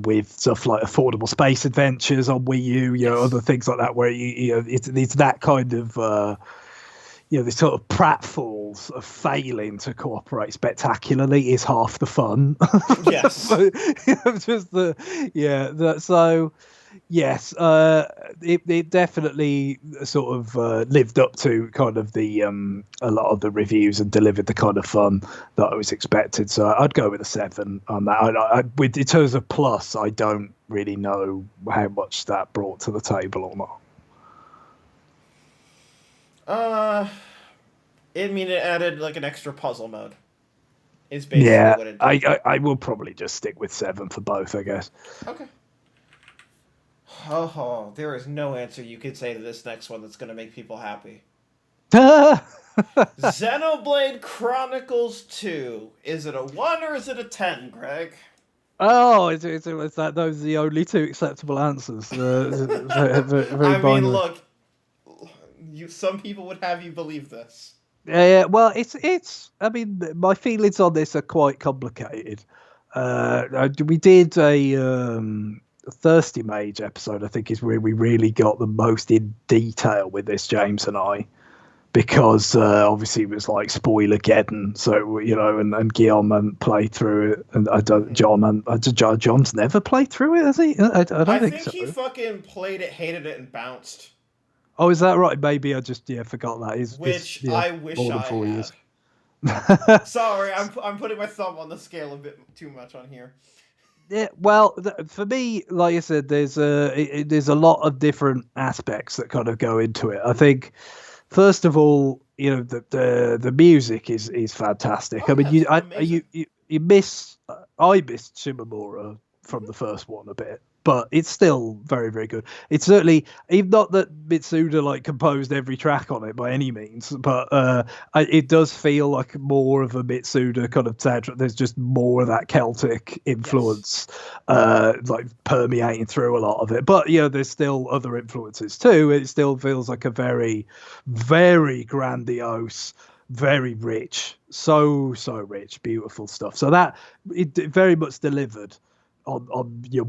S1: With stuff like Affordable Space Adventures on Wii U, other things like that, where it's that kind of this sort of pratfalls of failing to cooperate spectacularly is half the fun.
S2: Yes.
S1: So yes, it definitely sort of lived up to kind of the a lot of the reviews and delivered the kind of fun that I was expected. So I'd go with a 7 on that. In terms of plus, I don't really know how much that brought to the table or not.
S2: It added like an extra puzzle mode. Is basically what it did.
S1: I will probably just stick with 7 for both, I guess.
S2: Okay. Oh, there is no answer you could say to this next one that's going to make people happy. Xenoblade Chronicles 2. Is it a 1 or is it a 10, Greg?
S1: Oh, it's that those are the only 2 acceptable answers. Very binary.
S2: Look, some people would have you believe this.
S1: Yeah. Well, it's. I mean, my feelings on this are quite complicated. We did a Thirsty Mage episode, I think, is where we really got the most in detail with this, James and I, because obviously it was like spoiler-geddon. So and Guillaume played through it, and John's never played through it, has he? I don't think so.
S2: He fucking played it, hated it, and bounced.
S1: Oh, is that right? Maybe I just forgot that.
S2: I wish I had.
S1: 4 years.
S2: Sorry, I'm putting my thumb on the scale a bit too much on here.
S1: Yeah, well, for me, like I said, there's a lot of different aspects that kind of go into it. I think, first of all, the music is fantastic.
S2: Oh,
S1: I mean, I missed Shimomura from the first one a bit, but it's still very, very good. It's certainly, even not that Mitsuda composed every track on it by any means, but it does feel like more of a Mitsuda kind of soundtrack. There's just more of that Celtic influence, permeating through a lot of it. But there's still other influences too. It still feels like a very, very grandiose, very rich, so rich, beautiful stuff. So that it very much delivered on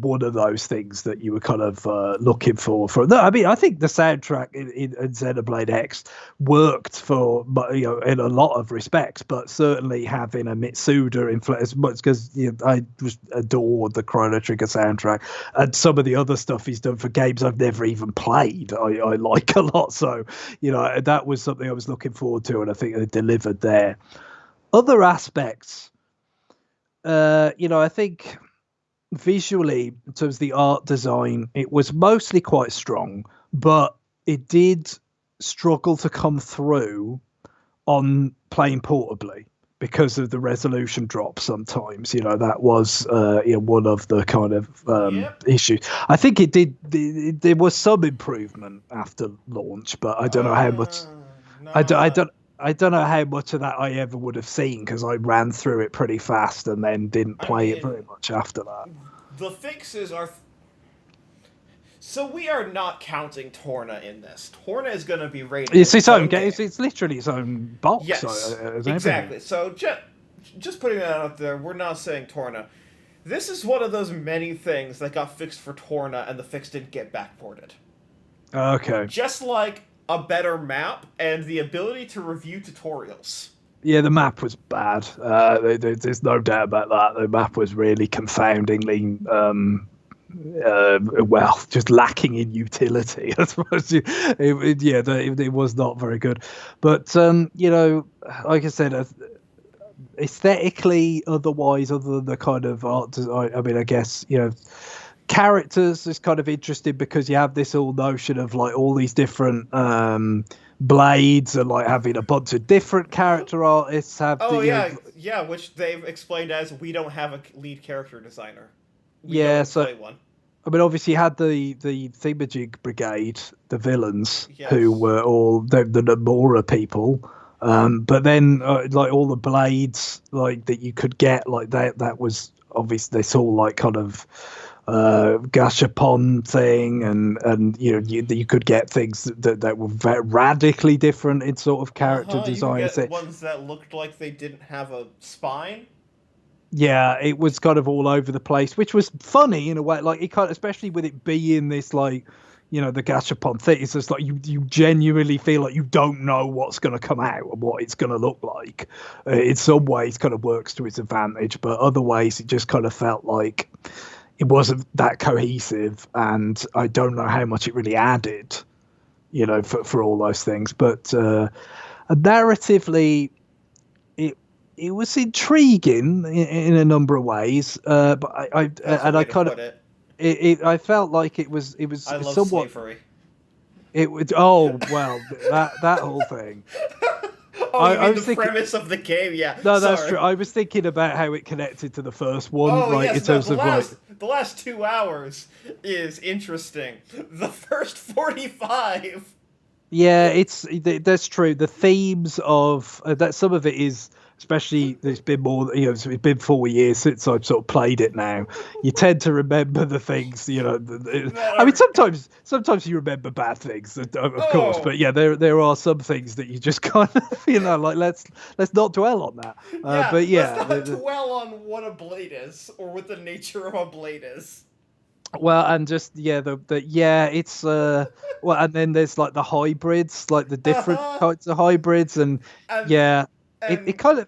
S1: one of those things that you were kind of looking for. No, I mean, I think the soundtrack in Xenoblade X worked for in a lot of respects, but certainly having a Mitsuda influence as much because I just adored the Chrono Trigger soundtrack and some of the other stuff he's done for games I've never even played. I like a lot, so that was something I was looking forward to, and I think they delivered there. Other aspects, I think. Visually, in terms of the art design, it was mostly quite strong, but it did struggle to come through on playing portably because of the resolution drop sometimes. That was one of the kind of
S2: Yep.
S1: issues. I think it did. There was some improvement after launch, but I don't know how much. I don't know how much of that I ever would have seen because I ran through it pretty fast and then didn't play it very much after that.
S2: The fixes are. So we are not counting Torna in this. Torna is going to be rated.
S1: It's its own game. It's literally its own box.
S2: Yes, exactly. So just putting that out there, we're not saying Torna. This is one of those many things that got fixed for Torna, and the fix didn't get backported.
S1: Okay.
S2: Just like a better map and the ability to review tutorials.
S1: Yeah, the map was bad. There's no doubt about that. The map was really confoundingly, just lacking in utility. I suppose. It was not very good. But like I said, aesthetically, otherwise, other than the kind of art design, I mean, I guess characters is kind of interesting because you have this whole notion of like all these different blades and like having a bunch of different character artists have.
S2: Which they've explained as we don't have a lead character designer.
S1: Play one. I mean, obviously, you had the Thingamajig Brigade, the villains, who were all the Nomura people. But then, like all the blades, like that you could get, like that was obviously this whole like kind of gashapon thing, and you could get things that were very radically different in sort of character design.
S2: You could get ones that looked like they didn't have a spine.
S1: Yeah, it was kind of all over the place, which was funny in a way. Like it kind of, especially with it being this like, the gashapon thing. It's just like you genuinely feel like you don't know what's going to come out and what it's going to look like. In some ways, kind of works to its advantage, but other ways it just kind of felt like it wasn't that cohesive, and I don't know how much it really added, for all those things. But narratively, it was intriguing in a number of ways. But I kind of. I felt like it was
S2: I love
S1: somewhat
S2: slavery.
S1: It was that whole thing.
S2: I was the premise of the game, yeah.
S1: No, that's true. I was thinking about how it connected to the first one, in terms of
S2: the last 2 hours is interesting. The first 45.
S1: Yeah, that's true. The themes of that, some of it is. Especially, there's been more. It's been 4 years since I've sort of played it now. You tend to remember the things. I mean, sometimes you remember bad things, of course. But yeah, there are some things that you just kind of, like let's not dwell on that. But yeah,
S2: let's not dwell on what a blade is or what the nature of a blade is.
S1: Well, and just it's and then there's like the hybrids, like the different types of hybrids, and it kind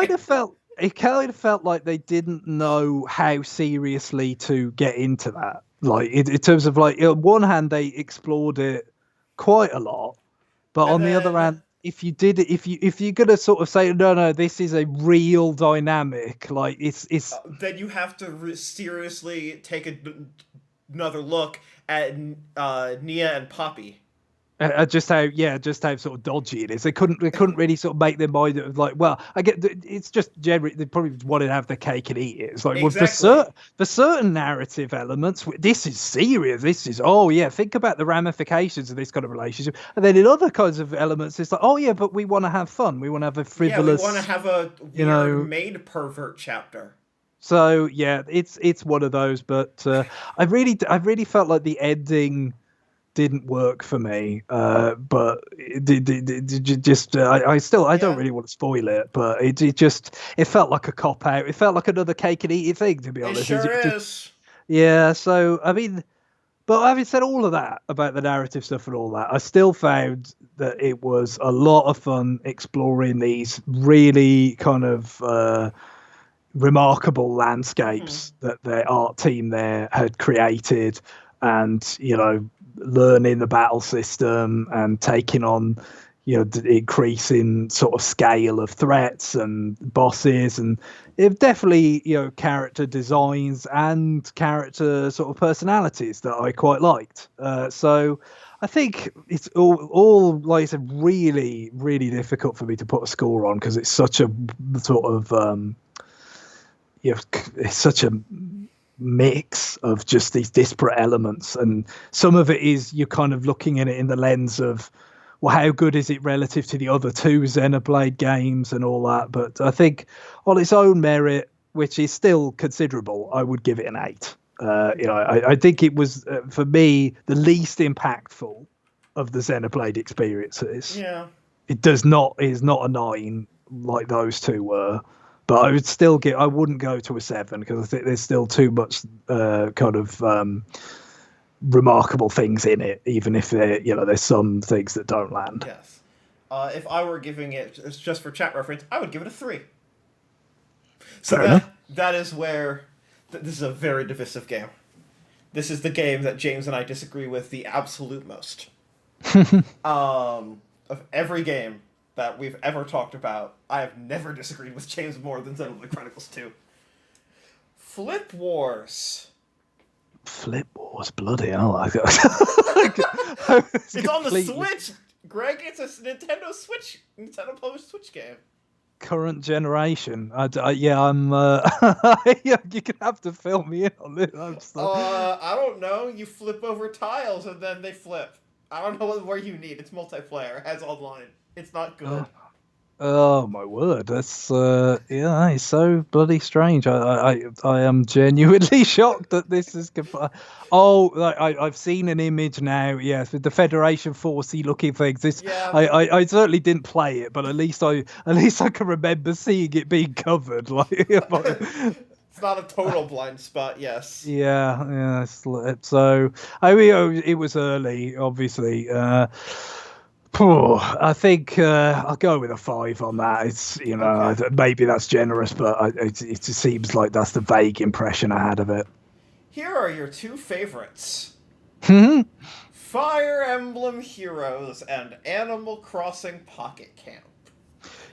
S1: of felt like they didn't know how seriously to get into that. Like in terms of like, on one hand they explored it quite a lot, but on the other hand, if you're gonna sort of say no, this is a real dynamic, like it's
S2: then you have to seriously take another look at Nia and Poppy.
S1: Just how sort of dodgy it is. They couldn't really sort of make their mind of like, well, I get it's just generally they probably wanted to have their cake and eat it. It's like,
S2: exactly.
S1: Well, for certain narrative elements, this is serious. This is think about the ramifications of this kind of relationship. And then in other kinds of elements, it's like, but we want to have fun. We want to have a frivolous.
S2: Yeah, we want to have a weird maid pervert chapter.
S1: So yeah, it's one of those. But I really felt like the ending didn't work for me, but I don't really want to spoil it, but it felt like a cop out. It felt like another cake and eat it thing, to be honest.
S2: It sure is.
S1: Yeah, so I mean, but having said all of that about the narrative stuff and all that, I still found that it was a lot of fun exploring these really kind of remarkable landscapes that their art team there had created, and learning the battle system and taking on the increasing sort of scale of threats and bosses, and it definitely character designs and character sort of personalities that I quite liked. So I think it's all like I said, really, really difficult for me to put a score on because it's such a sort of it's such a mix of just these disparate elements, and some of it is you're kind of looking at it in the lens of, well, how good is it relative to the other two Xenoblade games and all that. But I think on its own merit, which is still considerable, I would give it an 8. I think it was for me the least impactful of the Xenoblade experiences.
S2: Yeah.
S1: It is not a 9 like those two were, but I would still I wouldn't go to a 7 because I think there's still too much kind of remarkable things in it, even if there's some things that don't land.
S2: Yes. If I were giving it just for chat reference, I would give it a 3. So that is where this is a very divisive game. This is the game that James and I disagree with the absolute most. Of every game that we've ever talked about, I have never disagreed with James more than Xenoblade Chronicles 2. Flip Wars.
S1: Flip Wars, bloody hell!
S2: It's on the Switch, Greg. It's a Nintendo published Switch game.
S1: Current generation. I'm. You're gonna have to fill me in on this.
S2: I don't know. You flip over tiles and then they flip. I don't know where you need. It's multiplayer. It has online. It's not good.
S1: Oh my word! That's it's so bloody strange. I am genuinely shocked that this is. I've seen an image now. Yes, with the Federation Forcey looking things. This I certainly didn't play it, but at least I can remember seeing it being covered. Like
S2: it's not a total blind spot. Yes.
S1: Yeah. So it was early, obviously. I think I'll go with a 5 on that. It's okay. Maybe that's generous, but it just seems like that's the vague impression I had of it.
S2: Here are your 2 favorites: Fire Emblem Heroes and Animal Crossing Pocket Camp.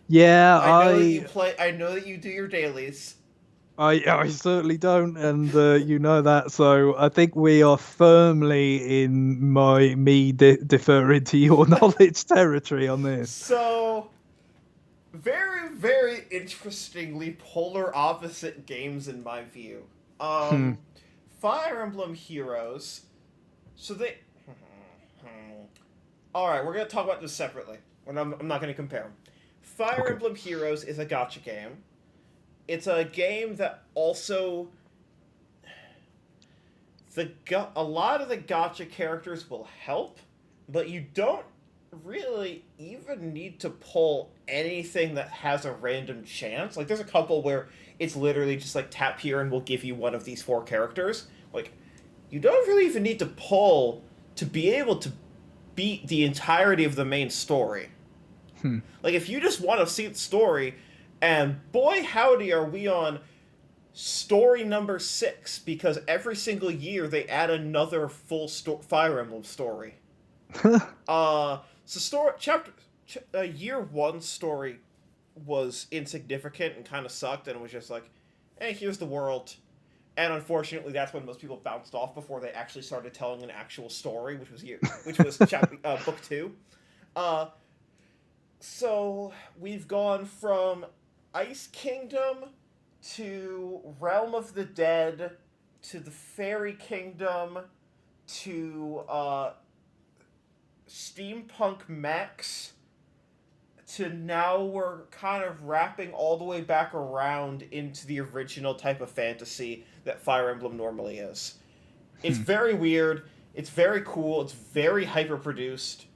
S1: Yeah,
S2: I know that you play. I know that you do your dailies.
S1: I certainly don't, and you know that. So I think we are firmly in me deferring to your knowledge territory on this.
S2: So, very, very interestingly polar opposite games in my view. Fire Emblem Heroes. So they. All right, we're gonna talk about this separately. I'm not gonna compare them. Fire Emblem Heroes is a gacha game. It's a game that also a lot of the gacha characters will help, but you don't really even need to pull anything that has a random chance. Like, there's a couple where it's literally just like tap here and we'll give you one of these 4 characters. Like, you don't really even need to pull to be able to beat the entirety of the main story. Like, if you just want to see the story. And boy, howdy, are we on story number 6, because every single year they add another full Fire Emblem story. Year 1 story was insignificant and kind of sucked, and it was just like, hey, here's the world. And unfortunately, that's when most people bounced off before they actually started telling an actual story, which was book 2. So we've gone from Ice Kingdom to Realm of the Dead to the Fairy Kingdom to Steampunk Max to now we're kind of wrapping all the way back around into the original type of fantasy that Fire Emblem normally is. It's very weird. It's very cool. It's very hyper-produced.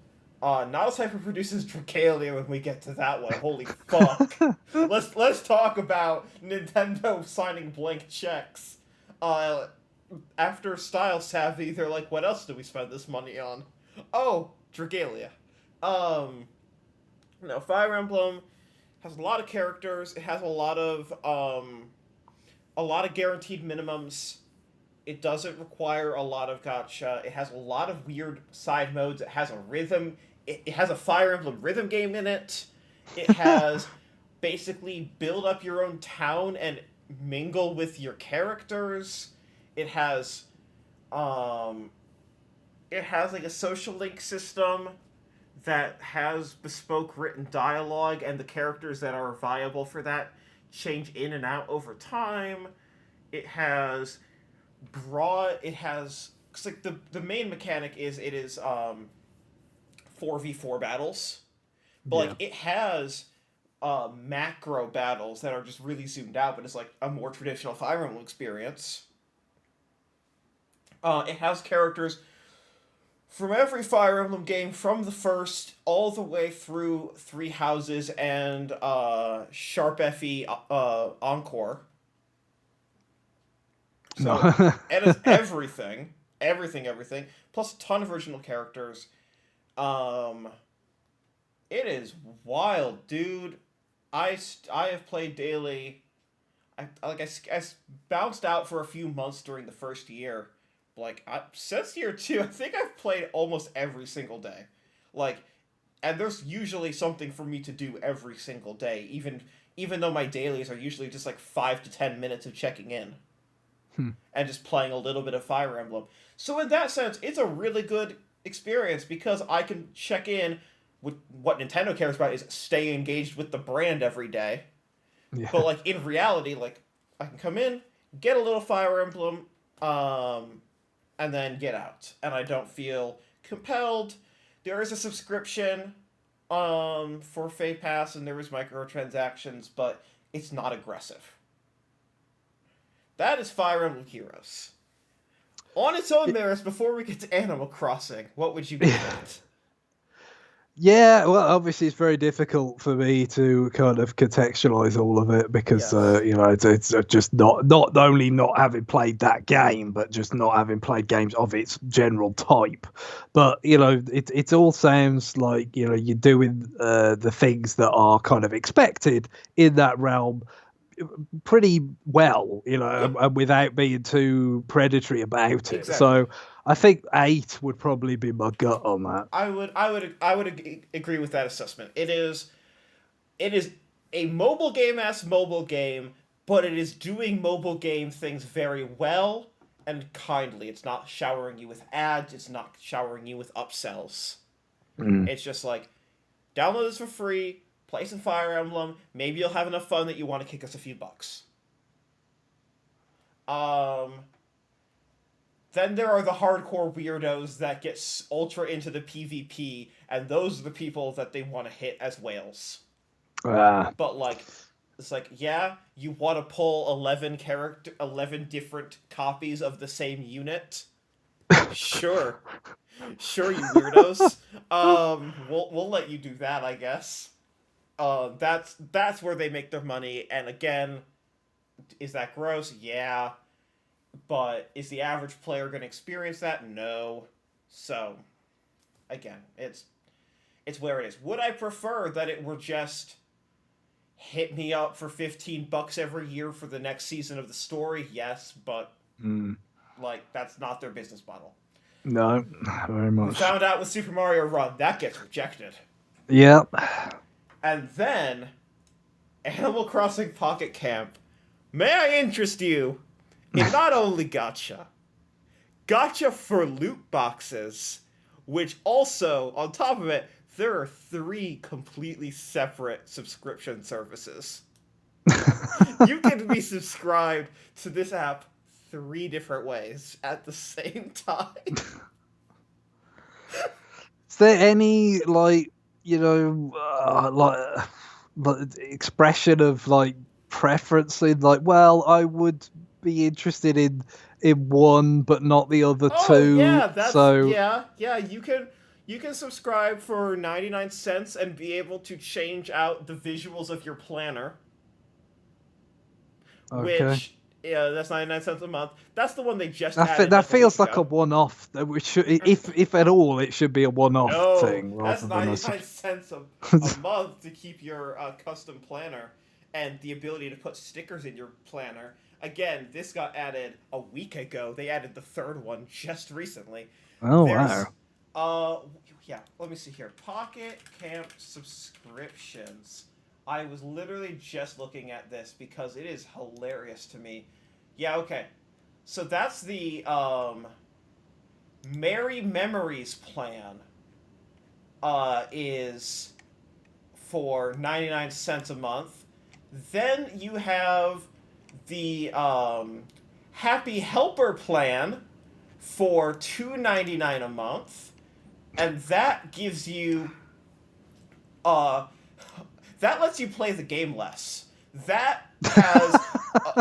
S2: Not as hyper-produced as Dragalia when we get to that one. Holy fuck. Let's talk about Nintendo signing blank checks. After Style Savvy, they're like, what else do we spend this money on? Oh, Dragalia. Fire Emblem has a lot of characters. It has a lot of guaranteed minimums. It doesn't require a lot of gacha. It has a lot of weird side modes. It has a rhythm. It has a Fire Emblem rhythm game in it. It has basically build up your own town and mingle with your characters. It has it has like a social link system that has bespoke written dialogue, and the characters that are viable for that change in and out over time. It has cause like the main mechanic is it is 4v4 battles, but
S1: Yeah.
S2: like it has macro battles that are just really zoomed out, but it's like a more traditional Fire Emblem experience. It has characters from every Fire Emblem game, from the first all the way through Three Houses and Sharp FE Encore. So
S1: No.
S2: it is everything, everything, plus a ton of original characters. It is wild, dude. I have played daily. I bounced out for a few months during the first year. Since year 2, I think I've played almost every single day. Like, and there's usually something for me to do every single day, even though my dailies are usually just like 5 to 10 minutes of checking in. And just playing a little bit of Fire Emblem. So in that sense, it's a really good experience because I can check in with what Nintendo cares about is stay engaged with the brand every day.
S1: Yeah.
S2: But like in reality, like I can come in, get a little Fire Emblem, and then get out. And I don't feel compelled. There is a subscription for Fate Pass and there is microtransactions, but it's not aggressive. That is Fire Emblem Heroes. On its own merits, before we get to Animal Crossing, what would you give it?
S1: Yeah, well, obviously it's very difficult for me to kind of contextualize all of it because
S2: Yes.
S1: it's just not only not having played that game, but just not having played games of its general type. But it all sounds like you're doing the things that are kind of expected in that realm pretty well,
S2: Yeah,
S1: and without being too predatory about it.
S2: exactly.
S1: So I think 8 would probably be my gut on that.
S2: I would agree with that assessment. It is a mobile game-ass mobile game, but it is doing mobile game things very well and kindly. It's not showering you with ads. It's not showering you with upsells.
S1: Mm.
S2: It's just like, download this for free, play some Fire Emblem. Maybe you'll have enough fun that you want to kick us a few bucks. Um, Then there are the hardcore weirdos that get ultra into the PvP, and those are the people that they want to hit as whales.
S1: Ah.
S2: But like, it's like, yeah, you want to pull 11 different copies of the same unit. Sure, sure, you weirdos. We'll let you do that, I guess. That's where they make their money. And again, is that gross? Yeah. But is the average player going to experience that? No. So, again, it's where it is. Would I prefer that it were just hit me up for $15 every year for the next season of the story? Yes, but like that's not their business model.
S1: No, very
S2: We
S1: much.
S2: found out with Super Mario Run that gets rejected.
S1: Yep.
S2: And then Animal Crossing Pocket Camp. May I interest you in not only gotcha for loot boxes, which also, on top of it, there are 3 completely separate subscription services. You can be subscribed to this app 3 different ways at the same time.
S1: Is there any like expression of like preferencing? Like, well, I would be interested in one, but not the other
S2: Oh
S1: two.
S2: yeah,
S1: So
S2: yeah. You can subscribe for 99 cents and be able to change out the visuals of your planner.
S1: okay.
S2: Which, yeah, that's 99 cents a month. That's the one they just added
S1: That
S2: like a week
S1: feels like a
S2: ago.
S1: one-off. Which should, if at all, it should be a one-off
S2: No,
S1: thing
S2: that's
S1: rather than
S2: 99 cents a month to keep your custom planner and the ability to put stickers in your planner. Again, this got added a week ago. They added the 3rd one just recently.
S1: Oh
S2: There's,
S1: wow.
S2: yeah, let me see here. Pocket Camp subscriptions. I was literally just looking at this because it is hilarious to me. Yeah, okay. So that's the Merry Memories plan is for 99 cents a month. Then you have the Happy Helper plan for $2.99 a month, and that gives you that lets you play the game less. That has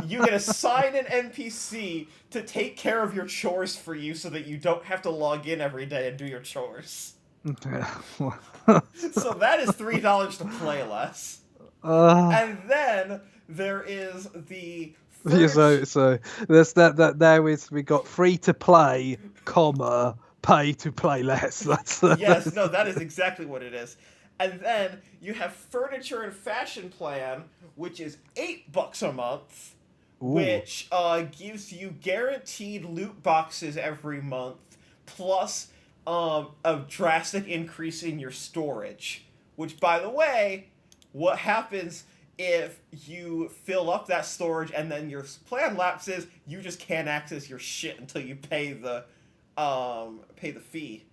S2: you can assign an NPC to take care of your chores for you so that you don't have to log in every day and do your chores. So that is $3 to play less. And then there is the
S1: so there's that there is we got free to play, comma, pay to play less. That's
S2: yes, no, that is exactly what it is. And then you have furniture and fashion plan, which is $8 a month, which gives you guaranteed loot boxes every month, plus a drastic increase in your storage. Which, by the way, what happens if you fill up that storage and then your plan lapses? You just can't access your shit until you pay the fee.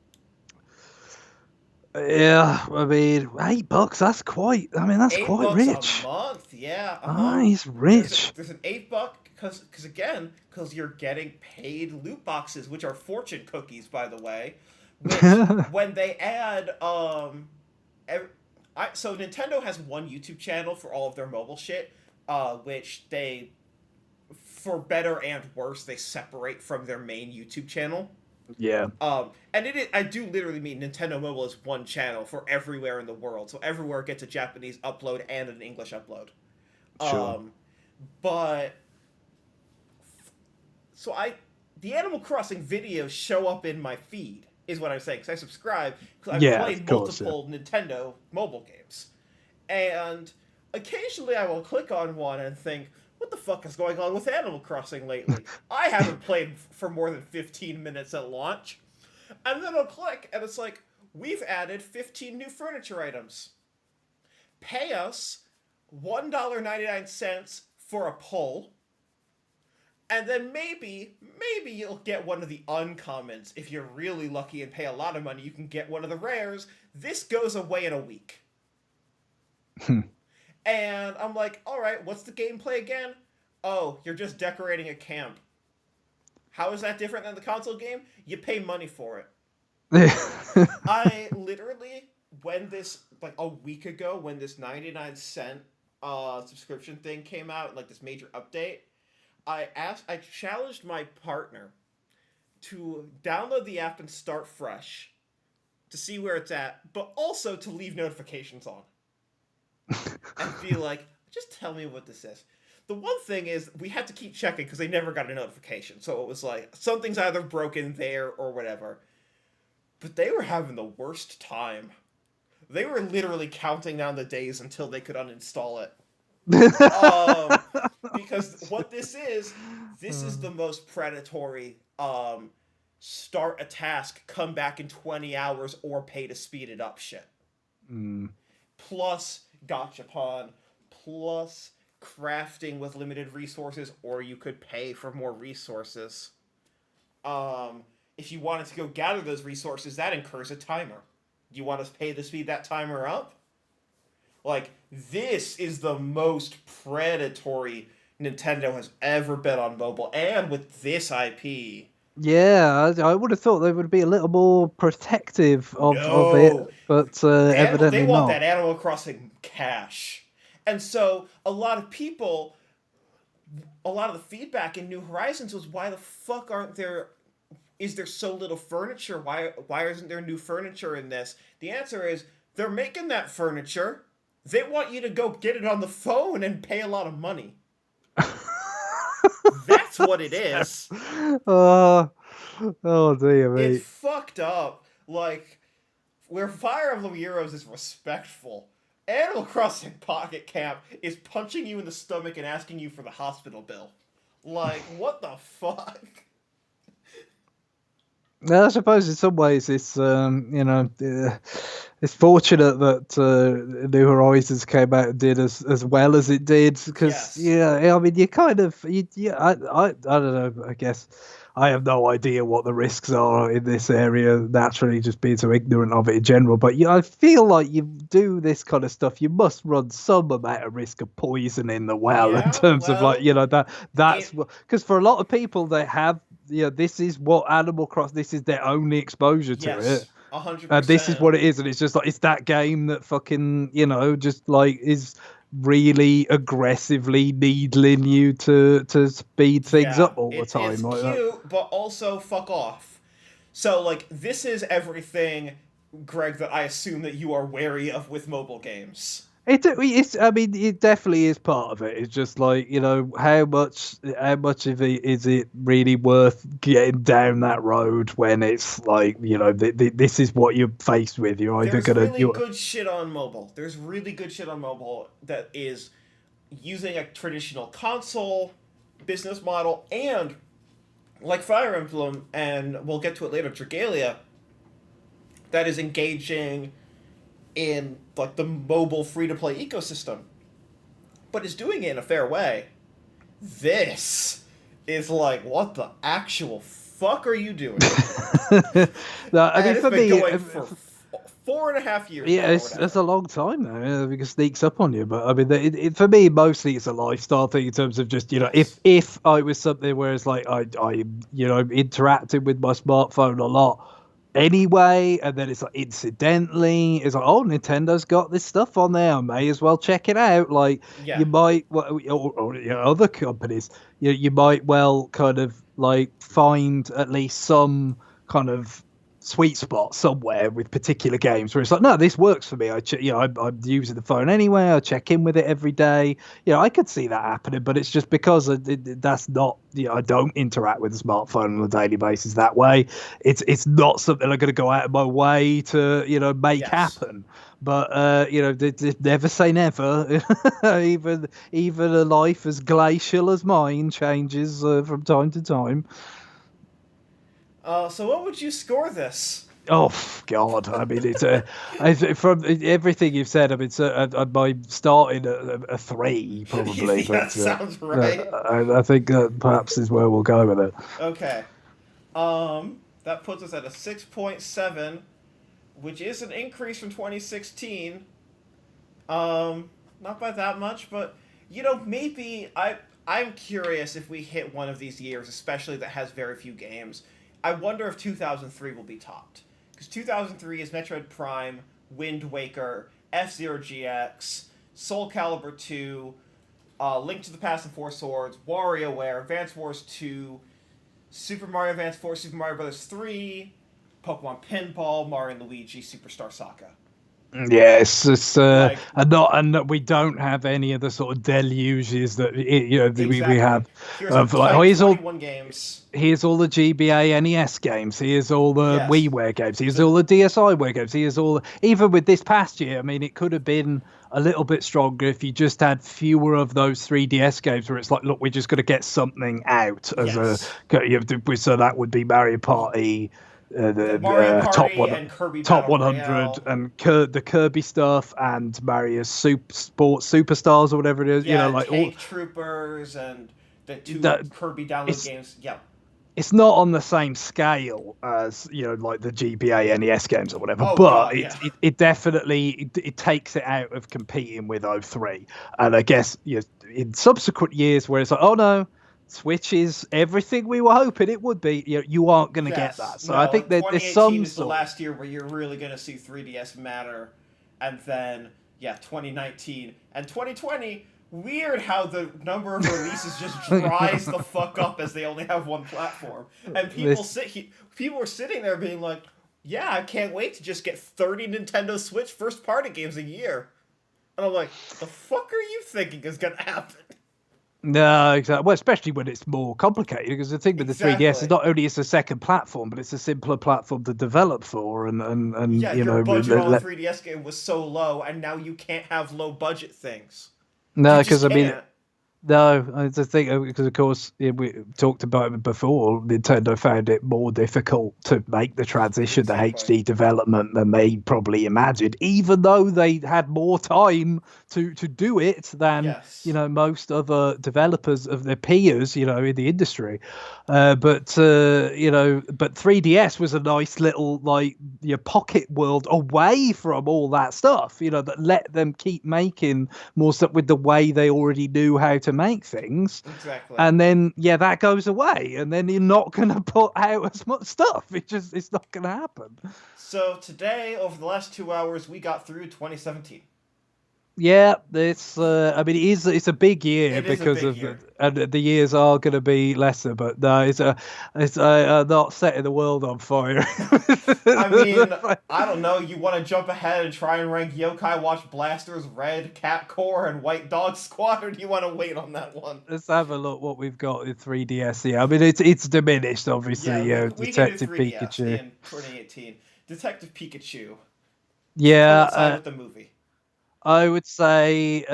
S1: Yeah, I mean, $8. That's quite. I mean, that's quite
S2: $8
S1: rich.
S2: a month, yeah.
S1: He's rich.
S2: There's an $8 because you're getting paid loot boxes, which are fortune cookies, by the way. Which when they add so Nintendo has one YouTube channel for all of their mobile shit, which they, for better and worse, they separate from their main YouTube channel.
S1: Yeah.
S2: And I do literally mean Nintendo Mobile is one channel for everywhere in the world, so everywhere gets a Japanese upload and an English upload.
S1: Sure.
S2: But so the Animal Crossing videos show up in my feed, is what I'm saying, because I subscribe because I play multiple Nintendo mobile games, and occasionally I will click on one and think, what the fuck is going on with Animal Crossing lately? I haven't played for more than 15 minutes at launch. And then I'll click, and it's like, we've added 15 new furniture items. Pay us $1.99 for a pull, and then maybe you'll get one of the uncommons. If you're really lucky and pay a lot of money, you can get one of the rares. This goes away in a week. And I'm like, alright, what's the gameplay again? Oh, you're just decorating a camp. How is that different than the console game? You pay money for it. I literally, a week ago, when this 99-cent subscription thing came out, like this major update, I challenged my partner to download the app and start fresh to see where it's at, but also to leave notifications on. And be like, just tell me what this is. The one thing is, we had to keep checking because they never got a notification. So it was like, something's either broken there or whatever. But they were having the worst time. They were literally counting down the days until they could uninstall it. Because what this is the most predatory start a task, come back in 20 hours, or pay to speed it up shit. Plus gachapon, plus crafting with limited resources, or you could pay for more resources. If you wanted to go gather those resources, that incurs a timer. You want to pay to speed that timer up? Like, this is the most predatory Nintendo has ever been on mobile, and with this IP.
S1: Yeah, I would have thought they would be a little more protective of it, but evidently
S2: they want
S1: not.
S2: that Animal Crossing cash. And so a lot of the feedback in New Horizons was, why the fuck is there so little furniture? Why isn't there new furniture in this? The answer is, they're making that furniture. They want you to go get it on the phone and pay a lot of money. That's what it is.
S1: Oh dear me.
S2: It's fucked up. Like, where Fire Emblem Heroes is respectful, Animal Crossing Pocket Camp is punching you in the stomach and asking you for the hospital bill. Like, what the fuck?
S1: I suppose in some ways it's It's fortunate that New Horizons came out and did as well as it did, because
S2: Yes.
S1: I mean, you kind of, I don't know. I guess I have no idea what the risks are in this area. Naturally, just being so ignorant of it in general. But I feel like you do this kind of stuff, you must run some amount of risk of poisoning the well in
S2: Yeah,
S1: terms of like
S2: well,
S1: that's
S2: it,
S1: what, because for a lot of people they have. This is what Animal Cross. This is their only exposure to it.
S2: yes, a hundred
S1: This is
S2: percent.
S1: what it is, and it's just like it's that game that fucking just like is really aggressively needling you to speed things
S2: Yeah,
S1: up all the
S2: it's
S1: time like that.
S2: cute, but also fuck off. So like this is everything, Greg, that I assume that you are wary of with mobile games.
S1: It's I mean it definitely is part of it. It's just like how much of it is it really worth getting down that road when it's like this is what you're faced with. You're either
S2: There's
S1: gonna
S2: really
S1: you
S2: good shit on mobile. There's really good shit on mobile that is using a traditional console business model and like Fire Emblem, and we'll get to it later, Dragalia, that is engaging in like the mobile free to play ecosystem, but is doing it in a fair way. This is like, what the actual fuck are you doing?
S1: no, I
S2: And
S1: mean
S2: it's
S1: for
S2: been
S1: me.
S2: going for 4.5 years
S1: Yeah,
S2: now, or
S1: it's
S2: whatever.
S1: a long time now. Because it sneaks up on you. But I mean, for me, mostly it's a lifestyle thing in terms of just if
S2: Yes.
S1: if I was something where it's like I interacting with my smartphone a lot anyway, and then it's like incidentally, it's like, oh, Nintendo's got this stuff on there. I may as well check it out. Like
S2: Yeah.
S1: you might, or other companies, you might well kind of like find at least some kind of sweet spot somewhere with particular games where it's like, no, this works for me. I'm using the phone anyway. I check in with it every day. I could see that happening, but it's just because that's not. I don't interact with the smartphone on a daily basis that way. It's not something I'm going to go out of my way to make
S2: Yes.
S1: happen. But never say never. even a life as glacial as mine changes from time to time.
S2: So what would you score this?
S1: Oh God! I mean, from everything you've said. I mean, by starting at a 3 probably,
S2: Yeah,
S1: but
S2: sounds right.
S1: I think that perhaps is where we'll go with it.
S2: Okay. That puts us at a 6.7, which is an increase from 2016. Not by that much, but maybe I'm curious if we hit one of these years, especially that has very few games. I wonder if 2003 will be topped. Because 2003 is Metroid Prime, Wind Waker, F-Zero GX, Soul Calibur 2, Link to the Past and Four Swords, WarioWare, Advance Wars 2, Super Mario Advance 4, Super Mario Bros. 3, Pokemon Pinball, Mario and Luigi, Superstar Saga.
S1: Yes, it's
S2: Like,
S1: and we don't have any of the sort of deluges that we
S2: exactly.
S1: have
S2: Here's a
S1: of like, oh,
S2: tight 21 games.
S1: here's all the GBA NES games. Here's all the
S2: Yes.
S1: WiiWare games. Here's all the DSiWare games. Here's all. Even with this past year, I mean, it could have been a little bit stronger if you just had fewer of those 3DS games where it's like, look, we're just going to get something out as
S2: Yes.
S1: so that would be Mario Party,
S2: The Mario
S1: the
S2: Party and Kirby
S1: top
S2: Battle
S1: 100
S2: Royale.
S1: and the Kirby stuff and Mario's Sports Superstars or whatever it is.
S2: Yeah,
S1: Like all
S2: Tank Troopers and the two
S1: that.
S2: Kirby download
S1: It's
S2: games. Yeah.
S1: it's not on the same scale as like the GBA NES games or whatever,
S2: Oh
S1: but
S2: god, yeah.
S1: it definitely it takes it out of competing with '03. And I guess in subsequent years where it's like, oh no, Switch is everything we were hoping it would be, you aren't going to get that. So I
S2: No,
S1: think that there's
S2: 2018
S1: some
S2: is the
S1: sort.
S2: last year where you're really going to see 3DS matter. And then, 2019. And 2020, weird how the number of releases just dries the fuck up as they only have one platform. And people are sitting there being like, yeah, I can't wait to just get 30 Nintendo Switch first-party games a year. And I'm like, the fuck are you thinking is going to happen?
S1: No, exactly. Well, especially when it's more complicated, because the thing with the 3DS is
S2: Exactly.
S1: not only it's a second platform, but it's a simpler platform to develop for, and
S2: Yeah, your budget on a 3DS game was so low, and now you can't have low budget things. You
S1: no,
S2: just
S1: because I mean,
S2: can't.
S1: No, I just think because, of course, we talked about it before. Nintendo found it more difficult to make the transition to
S2: Exactly.
S1: HD development than they probably imagined, even though they had more time to do it than
S2: Yes.
S1: most other developers of their peers, in the industry. But 3DS was a nice little like your pocket world away from all that stuff, that let them keep making more stuff with the way they already knew how to make things.
S2: Exactly.
S1: And then that goes away, and then you're not going to put out as much stuff. It's not going to happen.
S2: So today, over the last 2 hours, we got through 2017.
S1: Yeah, it's. I mean, it's a big year
S2: It is a
S1: because
S2: big
S1: of
S2: year.
S1: and the years are going to be lesser. But no, it's not setting the world on fire.
S2: I mean, I don't know. You want to jump ahead and try and rank Yokai Watch Blasters, Red, Cat Core, and White Dog Squad, or do you want to wait on that one?
S1: Let's have a look what we've got in 3DS here. I mean, it's diminished, obviously.
S2: Yeah, we can do
S1: Detective
S2: 3DS
S1: Pikachu.
S2: in 2018. Detective Pikachu.
S1: Yeah,
S2: Coincide with the movie.
S1: I would say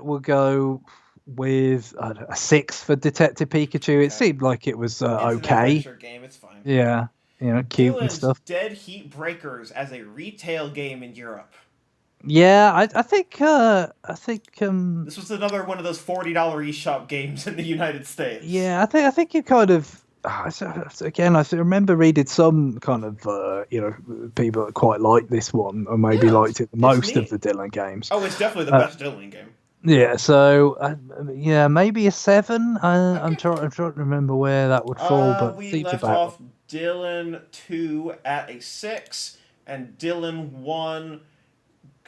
S1: we'll go with a 6 for Detective Pikachu. It seemed like it was
S2: It's an
S1: okay.
S2: adventure game. It's fine.
S1: Yeah, cute and
S2: Dylan's
S1: stuff.
S2: Dead Heat Breakers as a retail game in Europe.
S1: Yeah, I think
S2: This was another one of those $40 eShop games in the United States.
S1: yeah, I think you kind of again, I remember reading some kind of people that quite liked this one, or maybe liked it the most of
S2: neat.
S1: the Dylan games.
S2: Oh, it's definitely the best Dylan game.
S1: Yeah, so yeah, maybe a 7. I'm trying to remember where that would fall, but
S2: We
S1: seems
S2: left
S1: about
S2: off Dylan 2 at a 6, and Dylan 1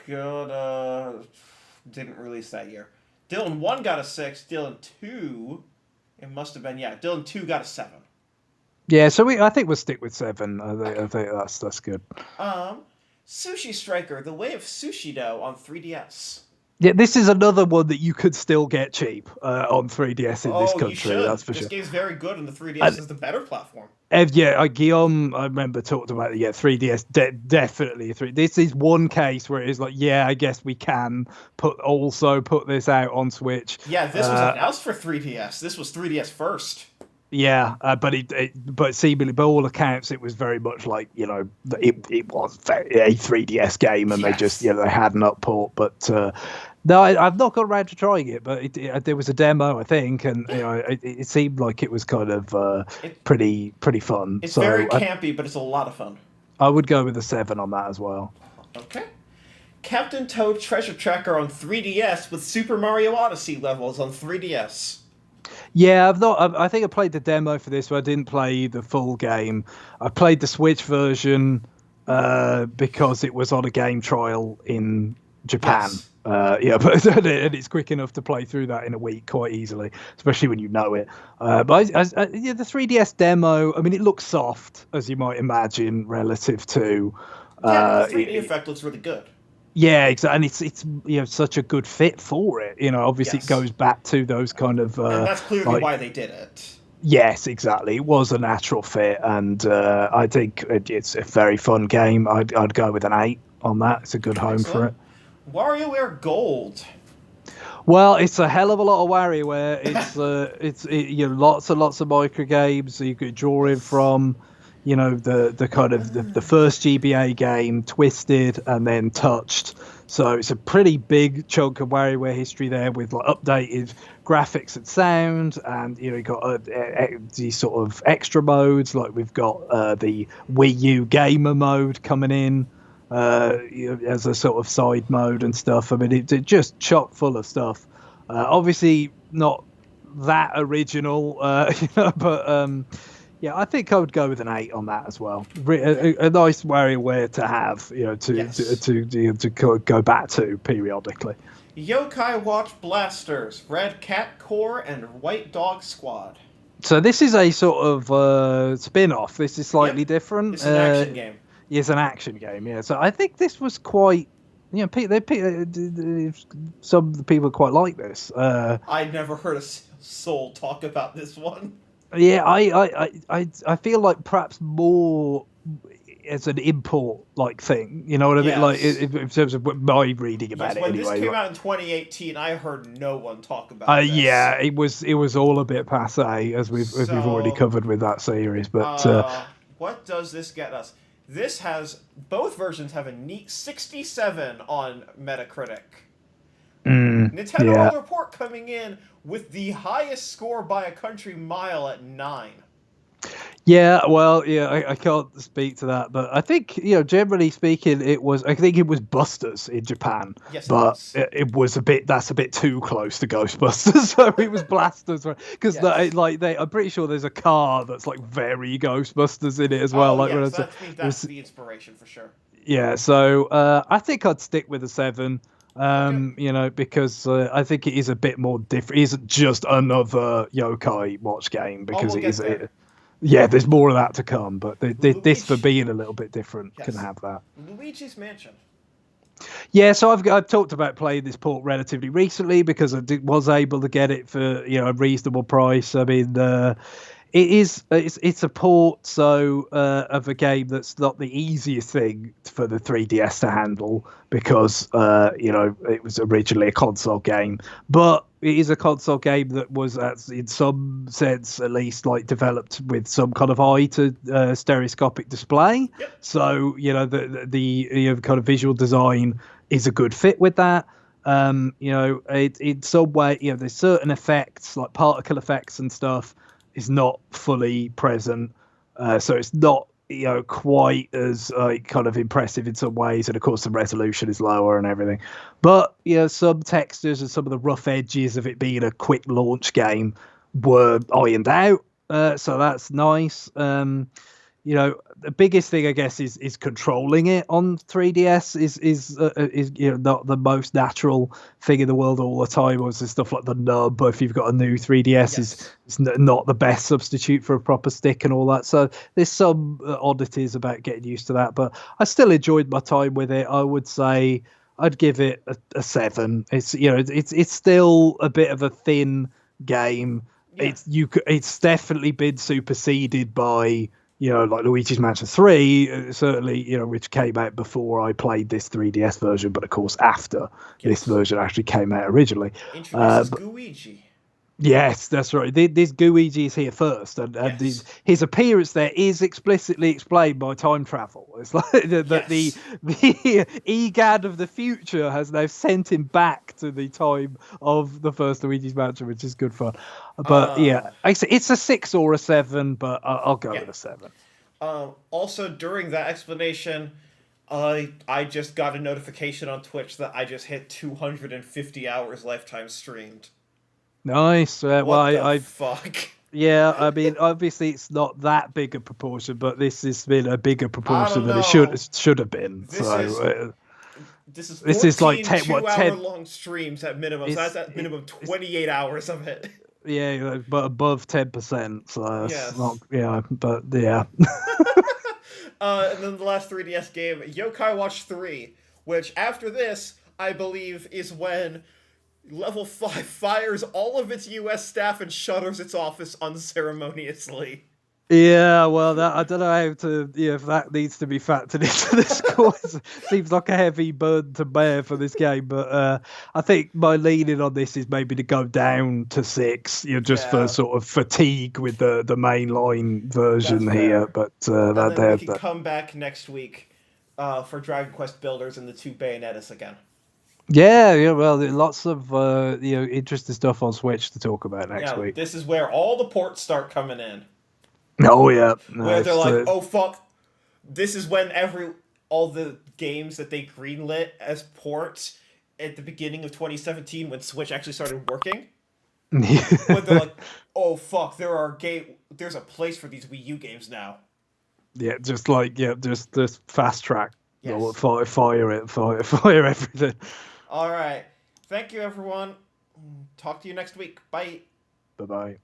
S2: didn't release that year. Dylan 1 got a 6, Dylan 2, it must have been, Dylan 2 got a 7.
S1: Yeah, so I think we'll stick with 7. I think that's good.
S2: Sushi Striker: The Way of Sushi Dough on 3DS.
S1: Yeah, this is another one that you could still get cheap on 3DS in this country.
S2: You should.
S1: That's for
S2: this
S1: sure.
S2: game's very good, and the 3DS is the better platform.
S1: Guillaume, I remember talked about 3DS definitely. This is one case where it's like, yeah, I guess we can put this out on Switch.
S2: Yeah, this was announced for 3DS. This was 3DS first.
S1: Yeah, but seemingly by all accounts, it was very much like it was a 3DS game, and they just they had an up-port. But no, I've not got around to trying it. But there was a demo, I think, and it seemed like it was kind of pretty fun.
S2: It's very campy, but it's a lot of fun.
S1: I would go with a 7 on that as well.
S2: Okay. Captain Toad Treasure Tracker on 3DS with Super Mario Odyssey levels on 3DS.
S1: Yeah, I think I played the demo for this, but I didn't play the full game. I played the Switch version because it was on a game trial in Japan.
S2: Yes.
S1: But and it's quick enough to play through that in a week quite easily, especially when you know it. But the 3DS demo, I mean, it looks soft, as you might imagine, relative to.
S2: The 3D effect looks really good.
S1: Yeah, exactly, and it's such a good fit for it. Obviously it goes back to those kind of.
S2: And that's clearly why they did it.
S1: Yes, exactly. It was a natural fit, and I think it's a very fun game. I'd go with an 8 on that. It's a good home for it.
S2: WarioWare Gold.
S1: Well, it's a hell of a lot of WarioWare. It's lots and lots of micro games so you could draw in from. The kind of the first GBA game, Twisted, and then Touched. So it's a pretty big chunk of WarioWare history there with updated graphics and sound, and you've got these sort of extra modes, like we've got the Wii U gamer mode coming in as a sort of side mode and stuff. I mean, it's just chock full of stuff. Obviously not that original, but. Yeah, I think I would go with an 8 on that as well. A nice WarioWare to have, to go back to periodically.
S2: Yokai Watch Blasters, Red Cat Core, and White Dog Squad.
S1: So this is a sort of spin-off. This is slightly different.
S2: It's an action game.
S1: It's an action game, yeah. So I think this was quite... some people quite like this.
S2: I never heard a soul talk about this one.
S1: Yeah, I feel like perhaps more as an import like thing. You know what I mean? Like in terms of my reading about it
S2: when
S1: anyway.
S2: This came out in 2018, I heard no one talk about this.
S1: Yeah, it was all a bit passé as we've already covered with that series. But
S2: what does this get us? This has both versions have a neat 67 on Metacritic. Nintendo World Report coming in with the highest score by a country mile at 9.
S1: Yeah, well, I can't speak to that, but I think generally speaking, I think it was Busters in Japan,
S2: yes,
S1: but it was that's a bit too close to Ghostbusters, so it was Blasters, because I'm pretty sure there's a car that's like very Ghostbusters in it as well.
S2: That's the inspiration for sure.
S1: Yeah, so I think I'd stick with a 7. Because I think it is a bit more different. It isn't just another Yokai Watch game, because there's more of that to come. But this, for being a little bit different, can have that.
S2: Luigi's Mansion.
S1: Yeah, so I've talked about playing this port relatively recently because I was able to get it for a reasonable price. I mean, it's a port of a game that's not the easiest thing for the 3DS to handle because it was originally a console game, but it is a console game that was, in some sense at least, like developed with some kind of eye to stereoscopic display.
S2: Yep.
S1: So the kind of visual design is a good fit with that. In some way, there's certain effects like particle effects and stuff is not fully present, so it's not quite as kind of impressive in some ways, and of course the resolution is lower and everything, but some textures and some of the rough edges of it being a quick launch game were ironed out, so that's nice. The biggest thing, I guess, is controlling it on 3DS is not the most natural thing in the world all the time. Or stuff like the nub, if you've got a new 3DS, is not the best substitute for a proper stick and all that. So there's some oddities about getting used to that, but I still enjoyed my time with it. I would say I'd give it a 7. It's still a bit of a thin game. Yeah. It's definitely been superseded by like Luigi's Mansion 3, certainly, which came out before I played this 3DS version, but of course after this version actually came out originally.
S2: Introduces Luigi.
S1: Yes, that's right. This Luigi is here first, and his appearance there is explicitly explained by time travel. It's like the EGAD of the future has now sent him back to the time of the first Luigi's Mansion, which is good fun. But it's a 6 or a 7, but I'll go with a 7.
S2: Also, during that explanation, I just got a notification on Twitch that I just hit 250 hours lifetime streamed.
S1: Nice.
S2: Fuck?
S1: Yeah, I mean, obviously it's not that big a proportion, but this has been a bigger proportion than it should have been.
S2: This is like 10 2-hour-long streams at minimum. So that's at minimum 28 hours of it.
S1: Yeah, but above 10%. So that's not, but yeah.
S2: And then the last 3DS game, Yokai Watch 3, which after this, I believe, is when Level 5 fires all of its US staff and shutters its office unceremoniously.
S1: Yeah, well, I don't know how to, if that needs to be factored into the score. Seems like a heavy burden to bear for this game, but I think my leaning on this is maybe to go down to 6, for sort of fatigue with the mainline version here. But
S2: we can come back next week for Dragon Quest Builders and the 2 Bayonettas again.
S1: Yeah, well, lots of interesting stuff on Switch to talk about next week.
S2: This is where all the ports start coming in.
S1: Oh yeah,
S2: where they're like, oh fuck, this is when all the games that they greenlit as ports at the beginning of 2017 when Switch actually started working. When they're like, oh fuck, there's a place for these Wii U games now. Yeah,
S1: just fast track. Yes. Fire everything.
S2: All right, thank you everyone. Talk to you next week. Bye.
S1: Bye.